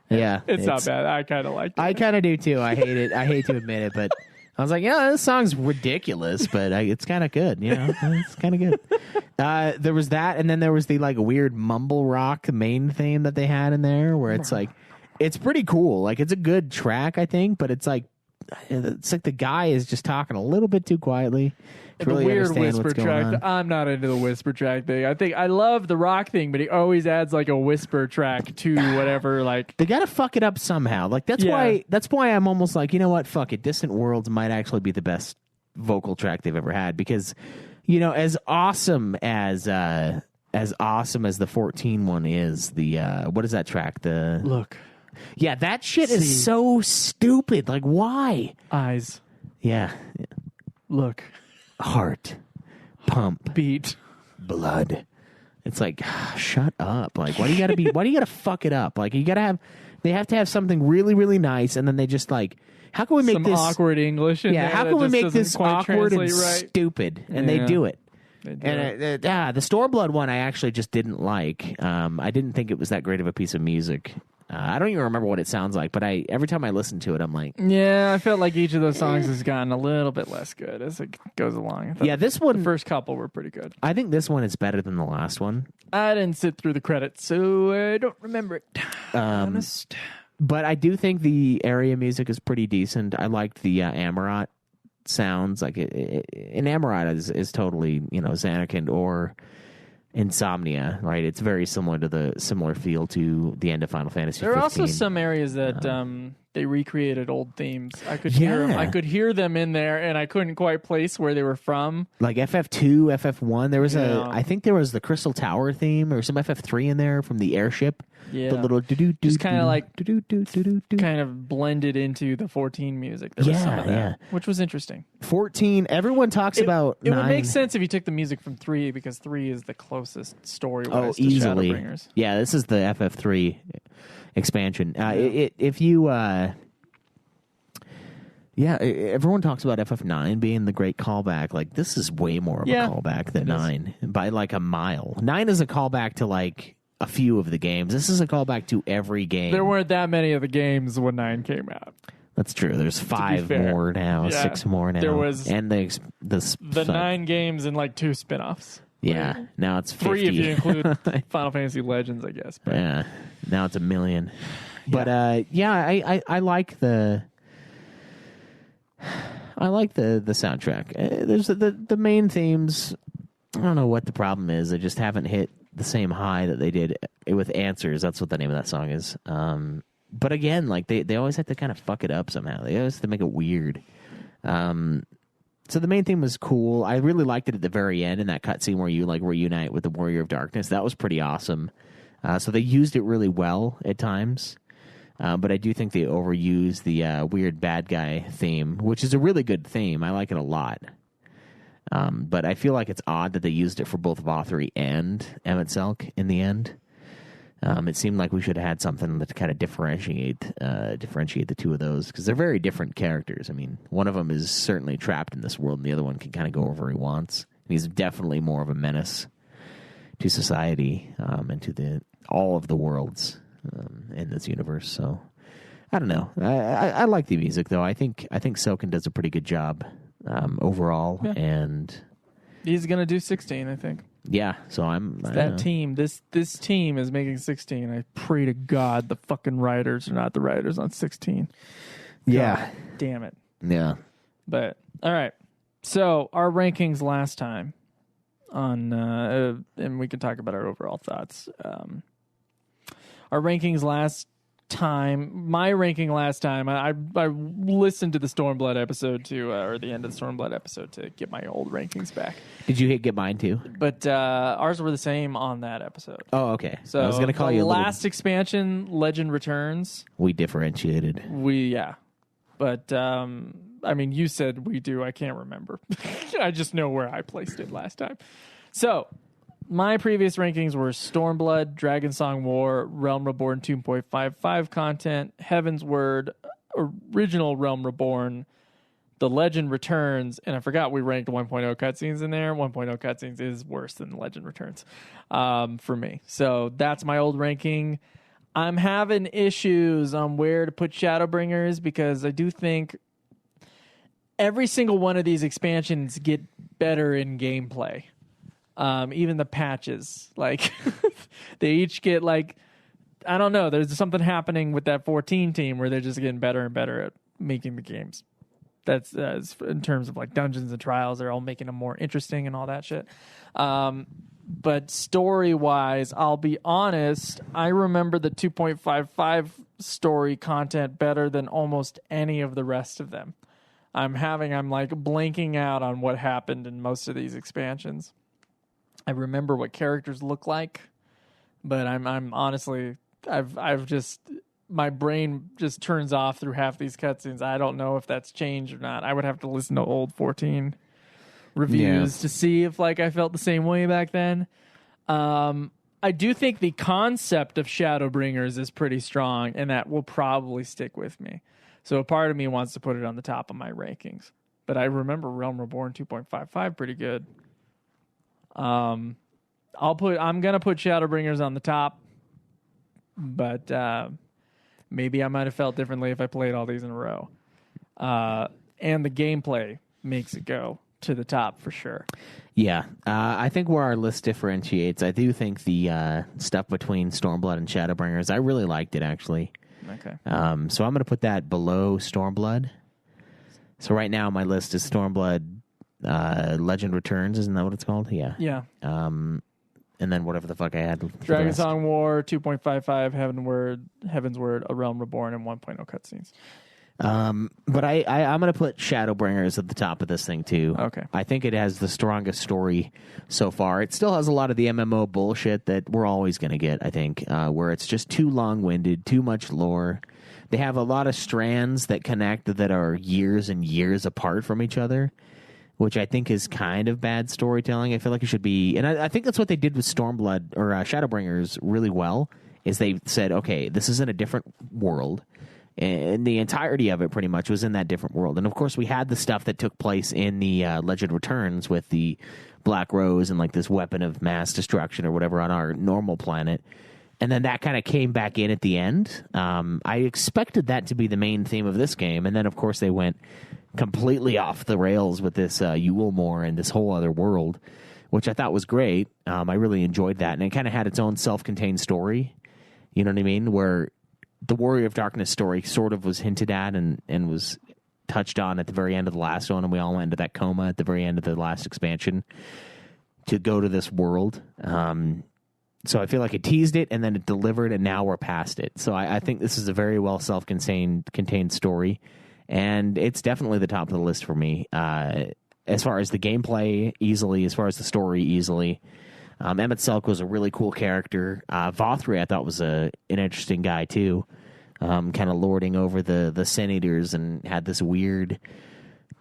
Yeah, it's not bad. I kind of like it. I kind of do too. I hate it. I hate to admit it, but I was like, yeah, this song's ridiculous, but it's kind of good. You know, it's kind of good. There was that, and then there was the like weird mumble rock main theme that they had in there, where it's like, it's pretty cool. Like, it's a good track, I think, but it's like, it's like the guy is just talking a little bit too quietly. To The really weird understand whisper what's going track. on. I'm not into the whisper track thing. I love the rock thing, but he always adds like a whisper track to whatever. Like They gotta fuck it up somehow. Like that's why I'm almost like, you know what? Fuck it. Distant Worlds might actually be the best vocal track they've ever had because, you know, as awesome as the 14 one is, the what is that track? The look, yeah, that shit is so stupid. Like why? eyes, Yeah, look, heart, pump, beat, blood. It's like, shut up. Like, why do you gotta fuck it up? Like, they have to have something really, really nice, and then they just like, how can we make some this awkward English? In there how that can we just make doesn't this quite awkward and translate right? stupid? And Yeah. they do it. They do And it. the Stormblood one, I actually just didn't like. I didn't think it was that great of a piece of music. I don't even remember what it sounds like, but every time I listen to it, I'm like, Yeah, I felt like each of those songs has gotten a little bit less good as it goes along. I thought yeah, this one. the first couple were pretty good. I think this one is better than the last one. I didn't sit through the credits, so I don't remember it. Honest. But I do think the area music is pretty decent. I liked the Amarat sounds. Like an Amarat is totally, you know, Xanarkand or Insomnia, right? It's very similar to the similar feel to the end of Final Fantasy XV. There are also some areas that they recreated old themes. I could hear them. I could hear them in there, and I couldn't quite place where they were from. Like FF2, FF1. There was I think there was the Crystal Tower theme or some FF3 in there from the airship. Yeah, The little just kind of like kind of blended into the 14 music. There was some of that, which was interesting. 14. Everyone talks about It 9. would make sense if you took the music from 3 because 3 is the closest story-wise to easily. Shadowbringers. Yeah, this is the FF3 expansion. If you everyone talks about FF9 being the great callback. Like, this is way more of a callback than 9 by like a mile. 9 is a callback to like a few of the games. This is a callback to every game. There weren't that many of the games when 9 came out. That's true. There's 5 more now, 6 more now. There was and the 9 games and like 2 spin-offs. Yeah, Right? now it's 50. 3 if you include Final Fantasy Legends, I guess. But. Yeah, now it's 1 million. But I like the soundtrack. There's the main themes. I don't know what the problem is. They just haven't hit the same high that they did with Answers. That's what the name of that song is. But again, like they always have to kind of fuck it up somehow. They always have to make it weird. So the main theme was cool. I really liked it at the very end in that cutscene where you like reunite with the Warrior of Darkness. That was pretty awesome. So they used it really well at times. But I do think they overused the weird bad guy theme, which is a really good theme. I like it a lot. But I feel like it's odd that they used it for both Vothri and Emmett Selk in the end. It seemed like we should have had something to kind of differentiate the two of those, because they're very different characters. I mean, one of them is certainly trapped in this world, and the other one can kind of go wherever he wants. And he's definitely more of a menace to society and to all of the worlds in this universe. So I don't know. I like the music though. I think Selkin does a pretty good job overall, and he's gonna do 16, I think. Yeah, so team. This team is making 16. I pray to God the fucking writers are not the writers on 16. Yeah, God damn it. Yeah, but all right. So our rankings last time on, and we can talk about our overall thoughts. Our rankings last time, my ranking last time, I listened to the Stormblood episode or the end of the Stormblood episode to get my old rankings back. Did you get mine too? But ours were the same on that episode. Oh, okay. So I was going to call you last expansion, Legend Returns. We differentiated. But I mean, you said we do. I can't remember. I just know where I placed it last time. So my previous rankings were Stormblood, Dragonsong War, Realm Reborn 2.55 content, Heaven's Word, original Realm Reborn, The Legend Returns, and I forgot we ranked 1.0 cutscenes in there. 1.0 cutscenes is worse than Legend Returns for me. So that's my old ranking. I'm having issues on where to put Shadowbringers because I do think every single one of these expansions get better in gameplay. Even the patches, like they each get like, I don't know. There's something happening with that 14 team where they're just getting better and better at making the games That's in terms of like dungeons and trials, they're all making them more interesting and all that shit. But story-wise, I'll be honest, I remember the 2.55 story content better than almost any of the rest of them. I'm like blanking out on what happened in most of these expansions. I remember what characters look like, but I'm honestly, I've just, my brain just turns off through half these cutscenes. I don't know if that's changed or not. I would have to listen to old 14 reviews to see if like I felt the same way back then. I do think the concept of Shadowbringers is pretty strong, and that will probably stick with me. So a part of me wants to put it on the top of my rankings. But I remember Realm Reborn 2.55 pretty good. I'm gonna put Shadowbringers on the top, but maybe I might have felt differently if I played all these in a row. And the gameplay makes it go to the top for sure. Yeah, I think where our list differentiates, I do think the stuff between Stormblood and Shadowbringers, I really liked it actually. Okay. So I'm going to put that below Stormblood. So right now my list is Stormblood, Legend Returns, isn't that what it's called? Yeah. Yeah. And then whatever the fuck I had. Dragon Song War, 2.55, Heaven's Word, A Realm Reborn, and 1.0 cutscenes. But I'm going to put Shadowbringers at the top of this thing too. Okay. I think it has the strongest story so far. It still has a lot of the MMO bullshit that we're always going to get, I think, where it's just too long-winded, too much lore. They have a lot of strands that connect that are years and years apart from each other, which I think is kind of bad storytelling. I feel like it should be, and I think that's what they did with Stormblood or Shadowbringers really well, is they said, okay, this is in a different world. And the entirety of it pretty much was in that different world. And, of course, we had the stuff that took place in the Legend Returns with the Black Rose and, like, this weapon of mass destruction or whatever on our normal planet. And then that kind of came back in at the end. I expected that to be the main theme of this game. And then, of course, they went completely off the rails with this Yulmore and this whole other world, which I thought was great. I really enjoyed that. And it kind of had its own self-contained story. You know what I mean? Where the Warrior of Darkness story sort of was hinted at and was touched on at the very end of the last one, and we all went into that coma at the very end of the last expansion to go to this world. So I feel like it teased it, and then it delivered, and now we're past it. So I think this is a very well self-contained story, and it's definitely the top of the list for me. As far as the gameplay, easily. As far as the story, easily. Emmett Selk was a really cool character. Vothri, I thought, was an interesting guy, too. Kind of lording over the Sin Eaters and had this weird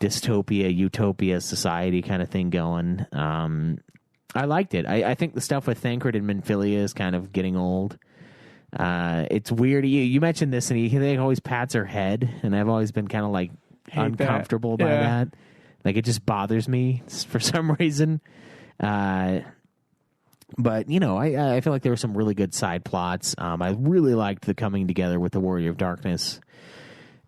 dystopia, utopia society kind of thing going. I liked it. I think the stuff with Thancred and Minfilia is kind of getting old. It's weird. You mentioned this, and he always pats her head, and I've always been kind of like uncomfortable by that. Like, it just bothers me for some reason. But, you know, I feel like there were some really good side plots. I really liked the coming together with the Warrior of Darkness.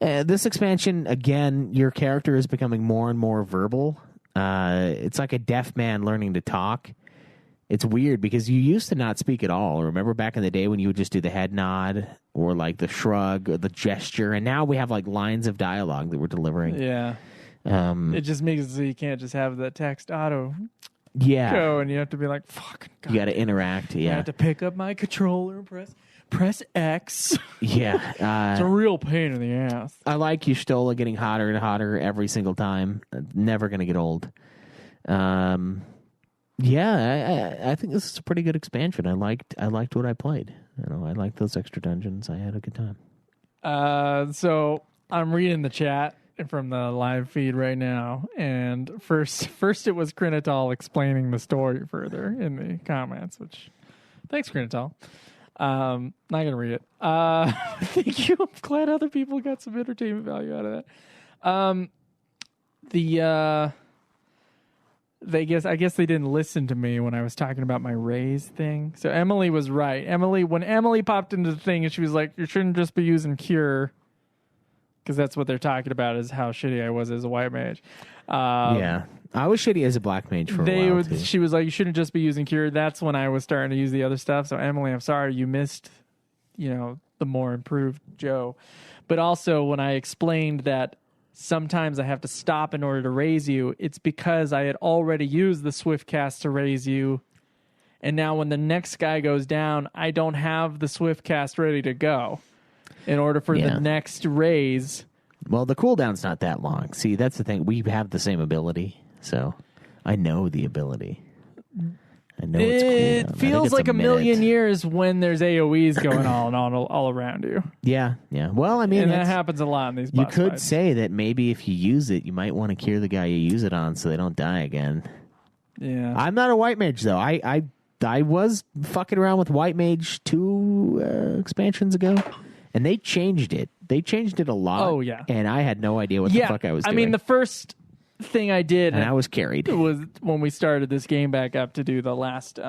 This expansion, again, your character is becoming more and more verbal. It's like a deaf man learning to talk. It's weird because you used to not speak at all. Remember back in the day when you would just do the head nod or like the shrug or the gesture, and now we have like lines of dialogue that we're delivering. Yeah. It just makes it so you can't just have the text auto go, and you have to be like, fuck. God, you got to interact. Yeah. I have to pick up my controller and press X. Yeah. It's a real pain in the ass. I like Y'shtola getting hotter and hotter every single time. Never going to get old. I think this is a pretty good expansion. I liked what I played. You know, I liked those extra dungeons. I had a good time. So I'm reading the chat from the live feed right now, and first it was Krinatal explaining the story further in the comments, which thanks, Krinatal. Not gonna read it. Thank you. I'm glad other people got some entertainment value out of that. I guess they didn't listen to me when I was talking about my raise thing. So Emily was right. When Emily popped into the thing and she was like, you shouldn't just be using cure, because that's what they're talking about, is how shitty I was as a white mage. Yeah. I was shitty as a black mage for a while, too. She was like, you shouldn't just be using cure. That's when I was starting to use the other stuff. So, Emily, I'm sorry you missed, the more improved Joe. But also, when I explained that sometimes I have to stop in order to raise you, it's because I had already used the swift cast to raise you. And now when the next guy goes down, I don't have the swift cast ready to go in order for the next raise. Well, the cooldown's not that long. See, that's the thing. We have the same ability, so I know the ability. I know it's cool. It feels like a million years when there's AoEs going on all around you. Yeah. Well, I mean, and that happens a lot in these boss You could fights. say that maybe if you use it, you might want to cure the guy you use it on so they don't die again. Yeah. I'm not a white mage, though. I was fucking around with white mage 2 expansions ago, and they changed it. They changed it a lot. Oh, yeah. And I had no idea what the fuck I was doing. I mean, the first thing I did, and I was carried. It was when we started this game back up to do the last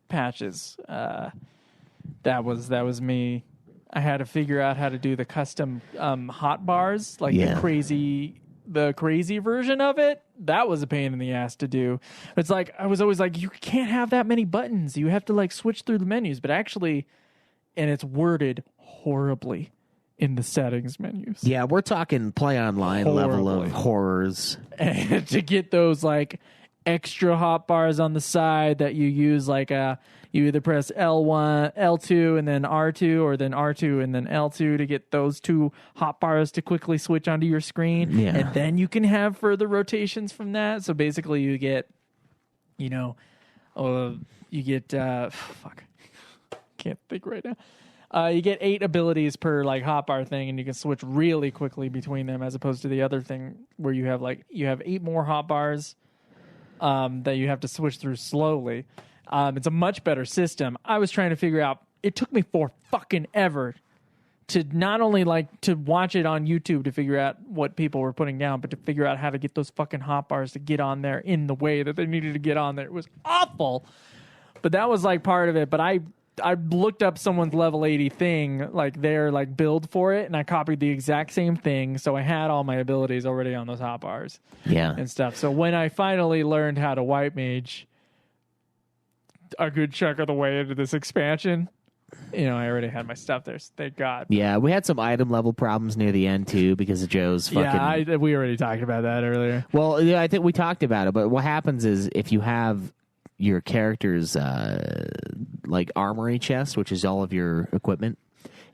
patches. That was me. I had to figure out how to do the custom hot bars, like the crazy version of it. That was a pain in the ass to do. It's like I was always like, you can't have that many buttons. You have to like switch through the menus. But actually, and it's worded horribly in the settings menus. Yeah, we're talking play online level of horrors. And to get those like extra hot bars on the side that you use, like you either press L1, L2, and then R2, or then R2 and then L2 to get those 2 hot bars to quickly switch onto your screen. Yeah. And then you can have further rotations from that. So basically you get, fuck, can't think right now. You get 8 abilities per like hotbar thing, and you can switch really quickly between them, as opposed to the other thing where you have 8 more hotbars that you have to switch through slowly. It's a much better system. I was trying to figure out. It took me for fucking ever to not only like to watch it on YouTube to figure out what people were putting down, but to figure out how to get those fucking hotbars to get on there in the way that they needed to get on there. It was awful, but that was like part of it. But I looked up someone's level 80 thing, like their like build for it, and I copied the exact same thing. So I had all my abilities already on those hotbars, and stuff. So when I finally learned how to white mage a good chunk of the way into this expansion, I already had my stuff there. So thank God. Yeah, we had some item level problems near the end too because of Joe's fucking. Yeah, we already talked about that earlier. Well, yeah, I think we talked about it. But what happens is if you have your character's like armory chest, which is all of your equipment,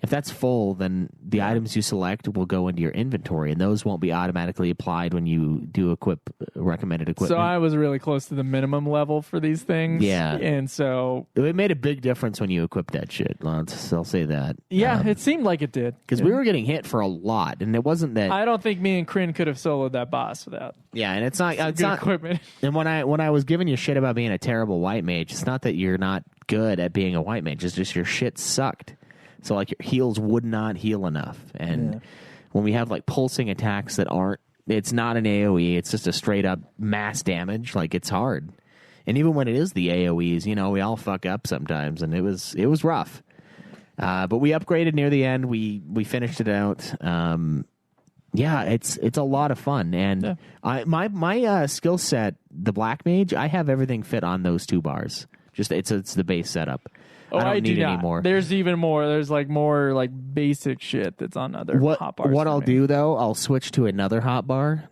if that's full, then the items you select will go into your inventory, and those won't be automatically applied when you do equip recommended equipment. So I was really close to the minimum level for these things. Yeah. And so it made a big difference when you equip that shit, Lance. I'll say that. Yeah, it seemed like it did. Because we were getting hit for a lot, and it wasn't that... I don't think me and Kryn could have soloed that boss without... Yeah, and it's not equipment. And when I was giving you shit about being a terrible white mage, it's not that you're not good at being a white mage. It's just your shit sucked. So like your heals would not heal enough. And when we have like pulsing attacks that aren't, it's not an AoE, it's just a straight up mass damage, like it's hard. And even when it is the AoEs, we all fuck up sometimes, and it was rough. But we upgraded near the end. We finished it out. It's a lot of fun. And my skill set, the black mage, I have everything fit on those 2 bars. Just it's the base setup. I don't need any more. There's even more. There's like more like basic shit that's on other hotbars. What I'll do though, I'll switch to another hotbar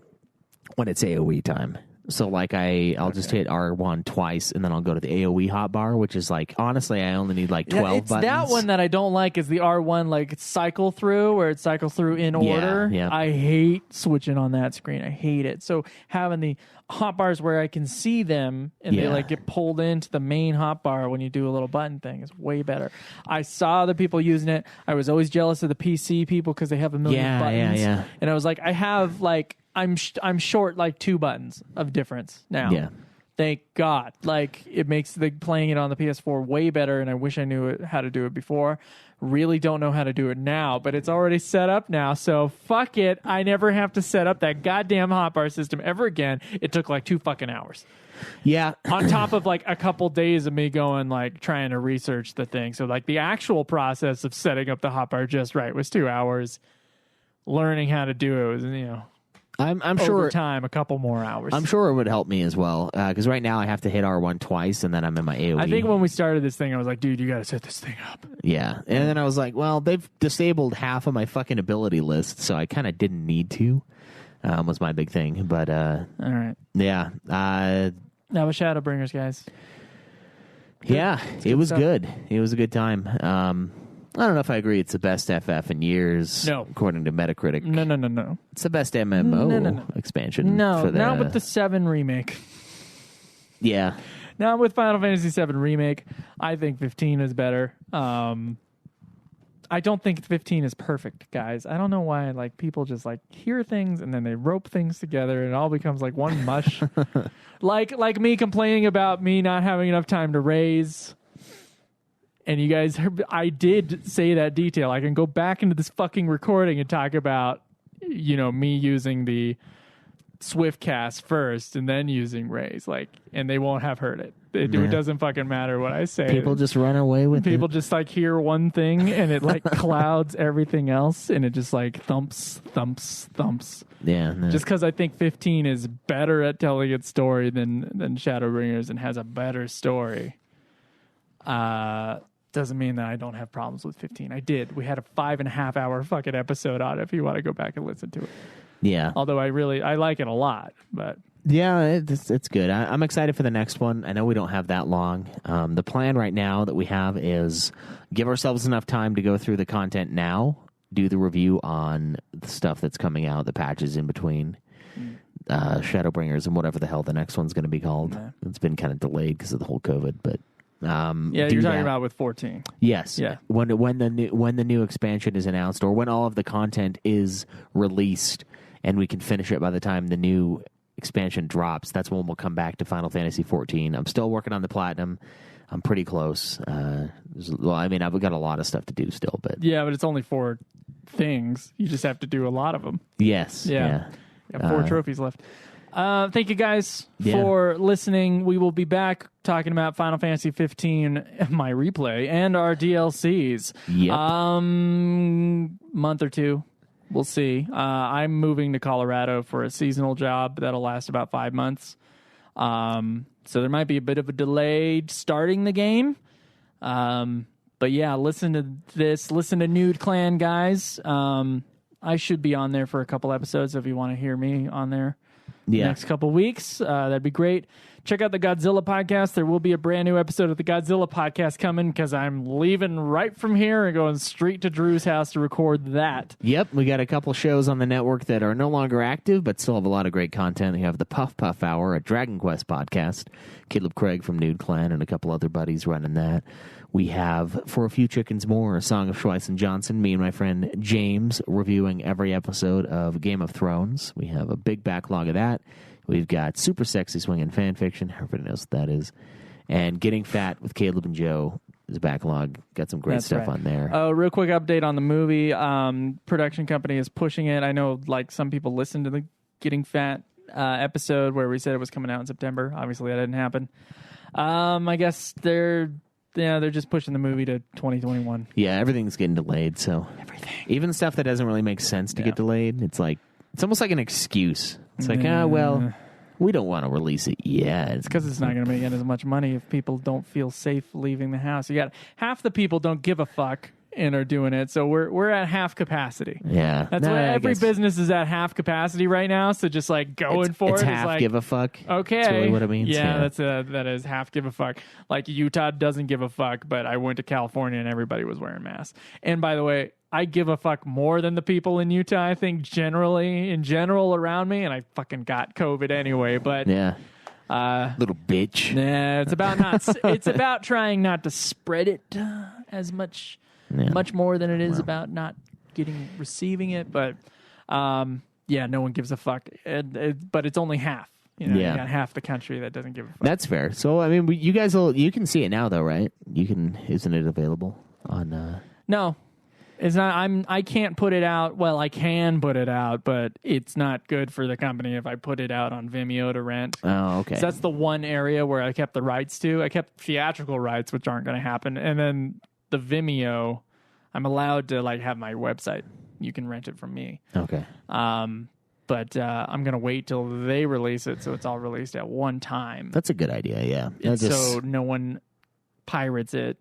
when it's AoE time. So like I'll just hit R1 twice, and then I'll go to the AoE hotbar, which is like, honestly, I only need like 12 buttons. That one that I don't like is the R1 like cycle through, where it cycles through in order. Yeah. I hate switching on that screen. I hate it. So having the hotbars where I can see them and they like get pulled into the main hotbar when you do a little button thing is way better. I saw other people using it. I was always jealous of the PC people because they have a million buttons. Yeah. And I was like, I have like I'm short like 2 buttons of difference now. Yeah. Thank God. Like, it makes playing it on the PS4 way better, and I wish I knew how to do it before. Really don't know how to do it now, but it's already set up now, so fuck it. I never have to set up that goddamn hotbar system ever again. It took like 2 fucking hours. Yeah. On top of like a couple days of me going like trying to research the thing. So like the actual process of setting up the hotbar just right was 2 hours. Learning how to do it was, I'm sure over time, a couple more hours. I'm sure it would help me as well, because right now I have to hit R1 twice, and then I'm in my AoE. I think when we started this thing, I was like, dude, you got to set this thing up. Yeah. And then I was like, well, they've disabled half of my fucking ability list, so I kind of didn't need to. was my big thing. But all right. Yeah. That was Shadowbringers, guys. Yeah, it was stuff. good. It was a good time. I don't know if I agree it's the best FF in years. No. According to Metacritic. No. It's the best MMO expansion. No, not with the 7 remake. Yeah. Not with Final Fantasy VII Remake. I think 15 is better. I don't think 15 is perfect, guys. I don't know why people just hear things and then they rope things together and it all becomes like one mush. like me complaining about me not having enough time to raise. And you guys, I did say that detail. I can go back into this fucking recording and talk about, me using the Swiftcast first and then using Raise, and they won't have heard it. It doesn't fucking matter what I say. People just run away with it. People just hear one thing and it clouds everything else and it just thumps. Yeah. No. Just because I think 15 is better at telling its story than Shadowbringers and has a better story. Doesn't mean that I don't have problems with 15. I did. We had a 5.5 hour fucking episode on it if you want to go back and listen to it. Yeah. Although I like it a lot, but yeah, it's good. I'm excited for the next one. I know we don't have that long. The plan right now that we have is give ourselves enough time to go through the content now, do the review on the stuff that's coming out, the patches in between, Shadowbringers and whatever the hell the next one's going to be called. Yeah. It's been kind of delayed because of the whole COVID, but you're talking about with 14. Yes. Yeah. When the new expansion is announced, or when all of the content is released, and we can finish it by the time the new expansion drops, that's when we'll come back to Final Fantasy XIV. I'm still working on the Platinum. I'm pretty close. I've got a lot of stuff to do still, but but it's only 4 things. You just have to do a lot of them. Yes. Yeah. You have 4 trophies left. Thank you guys for listening. We will be back talking about Final Fantasy 15, my replay, and our DLCs. Yep. Month or 2. We'll see. I'm moving to Colorado for a seasonal job that'll last about 5 months. So there might be a bit of a delay starting the game. But yeah, listen to this. Listen to Nude Clan, guys. I should be on there for a couple episodes if you want to hear me on there. Next couple weeks. That'd be great. Check out the Godzilla podcast. There will be a brand new episode of the Godzilla podcast coming because I'm leaving right from here and going straight to Drew's house to record that. Yep, we got a couple shows on the network that are no longer active but still have a lot of great content. We have the Puff Puff Hour, a Dragon Quest podcast. Caleb Craig from Nude Clan and a couple other buddies running that. We have For a Few Chickens More, a song of Schweiss and Johnson. Me and my friend James reviewing every episode of Game of Thrones. We have a big backlog of that. We've got Super Sexy Swinging Fan Fiction. Everybody knows what that is. And Getting Fat with Caleb and Joe is a backlog. Got some great stuff on there. Real quick update on the movie. Production company is pushing it. I know some people listened to the Getting Fat episode where we said it was coming out in September. Obviously, that didn't happen. I guess they're just pushing the movie to 2021. Yeah, everything's getting delayed. So everything, even stuff that doesn't really make sense to get delayed, it's almost like an excuse. It's like, we don't want to release it yet. It's because it's not going to make as much money if people don't feel safe leaving the house. You got half the people don't give a fuck and are doing it, so we're at half capacity. Yeah, that's why every business is at half capacity right now. So just going for it's half give a fuck. Okay, that's really what it means. Yeah, that is half give a fuck. Like Utah doesn't give a fuck, but I went to California and everybody was wearing masks. And by the way, I give a fuck more than the people in Utah. I think in general around me, and I fucking got COVID anyway. But little bitch. Nah, it's about trying not to spread it as much. Yeah. Much more than it is about not receiving it, but no one gives a fuck. But it's only half. You got half the country that doesn't give a fuck. That's fair. So I mean, you guys you can see it now, though, right? Isn't it available on? No, it's not. I can't put it out. Well, I can put it out, but it's not good for the company if I put it out on Vimeo to rent. Oh, okay. So that's the one area where I kept the rights to. I kept theatrical rights, which aren't going to happen, and then the Vimeo, I'm allowed to have my website. You can rent it from me. Okay. But I'm going to wait till they release it so it's all released at one time. That's a good idea, yeah. So no one pirates it.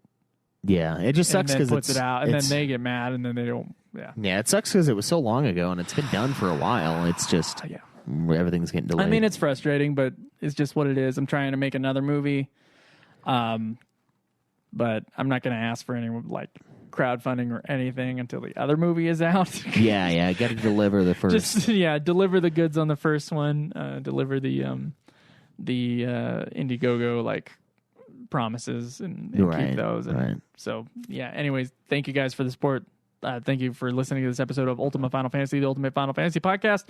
Yeah, it just sucks because puts it out, and then they get mad, and then they don't Yeah, it sucks because it was so long ago and it's been done for a while. It's just everything's getting delayed. I mean, it's frustrating, but it's just what it is. I'm trying to make another movie, but I'm not going to ask for any like crowdfunding or anything until the other movie is out. yeah, got to deliver the first. Deliver the goods on the first one. Deliver the Indiegogo like promises and keep those. And so anyways, thank you guys for the support. Thank you for listening to this episode of Ultimate Final Fantasy, the Ultimate Final Fantasy podcast.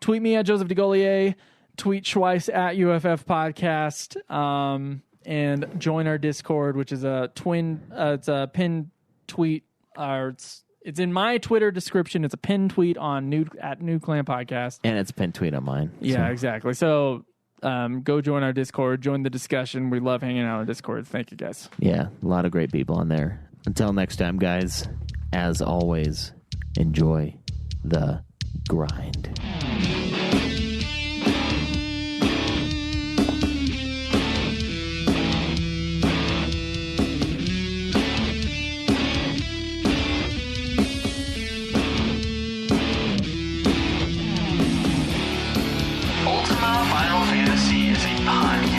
Tweet me at Joseph DeGolier. Tweet Schweiss at UFF podcast. And join our Discord, which is a it's a pinned tweet. It's in my Twitter description. It's a pinned tweet on at New Clan Podcast, and it's a pinned tweet on mine. Yeah, exactly. So go join our Discord. Join the discussion. We love hanging out on Discord. Thank you, guys. Yeah, a lot of great people on there. Until next time, guys. As always, enjoy the grind. Ultima Final Fantasy is a podcast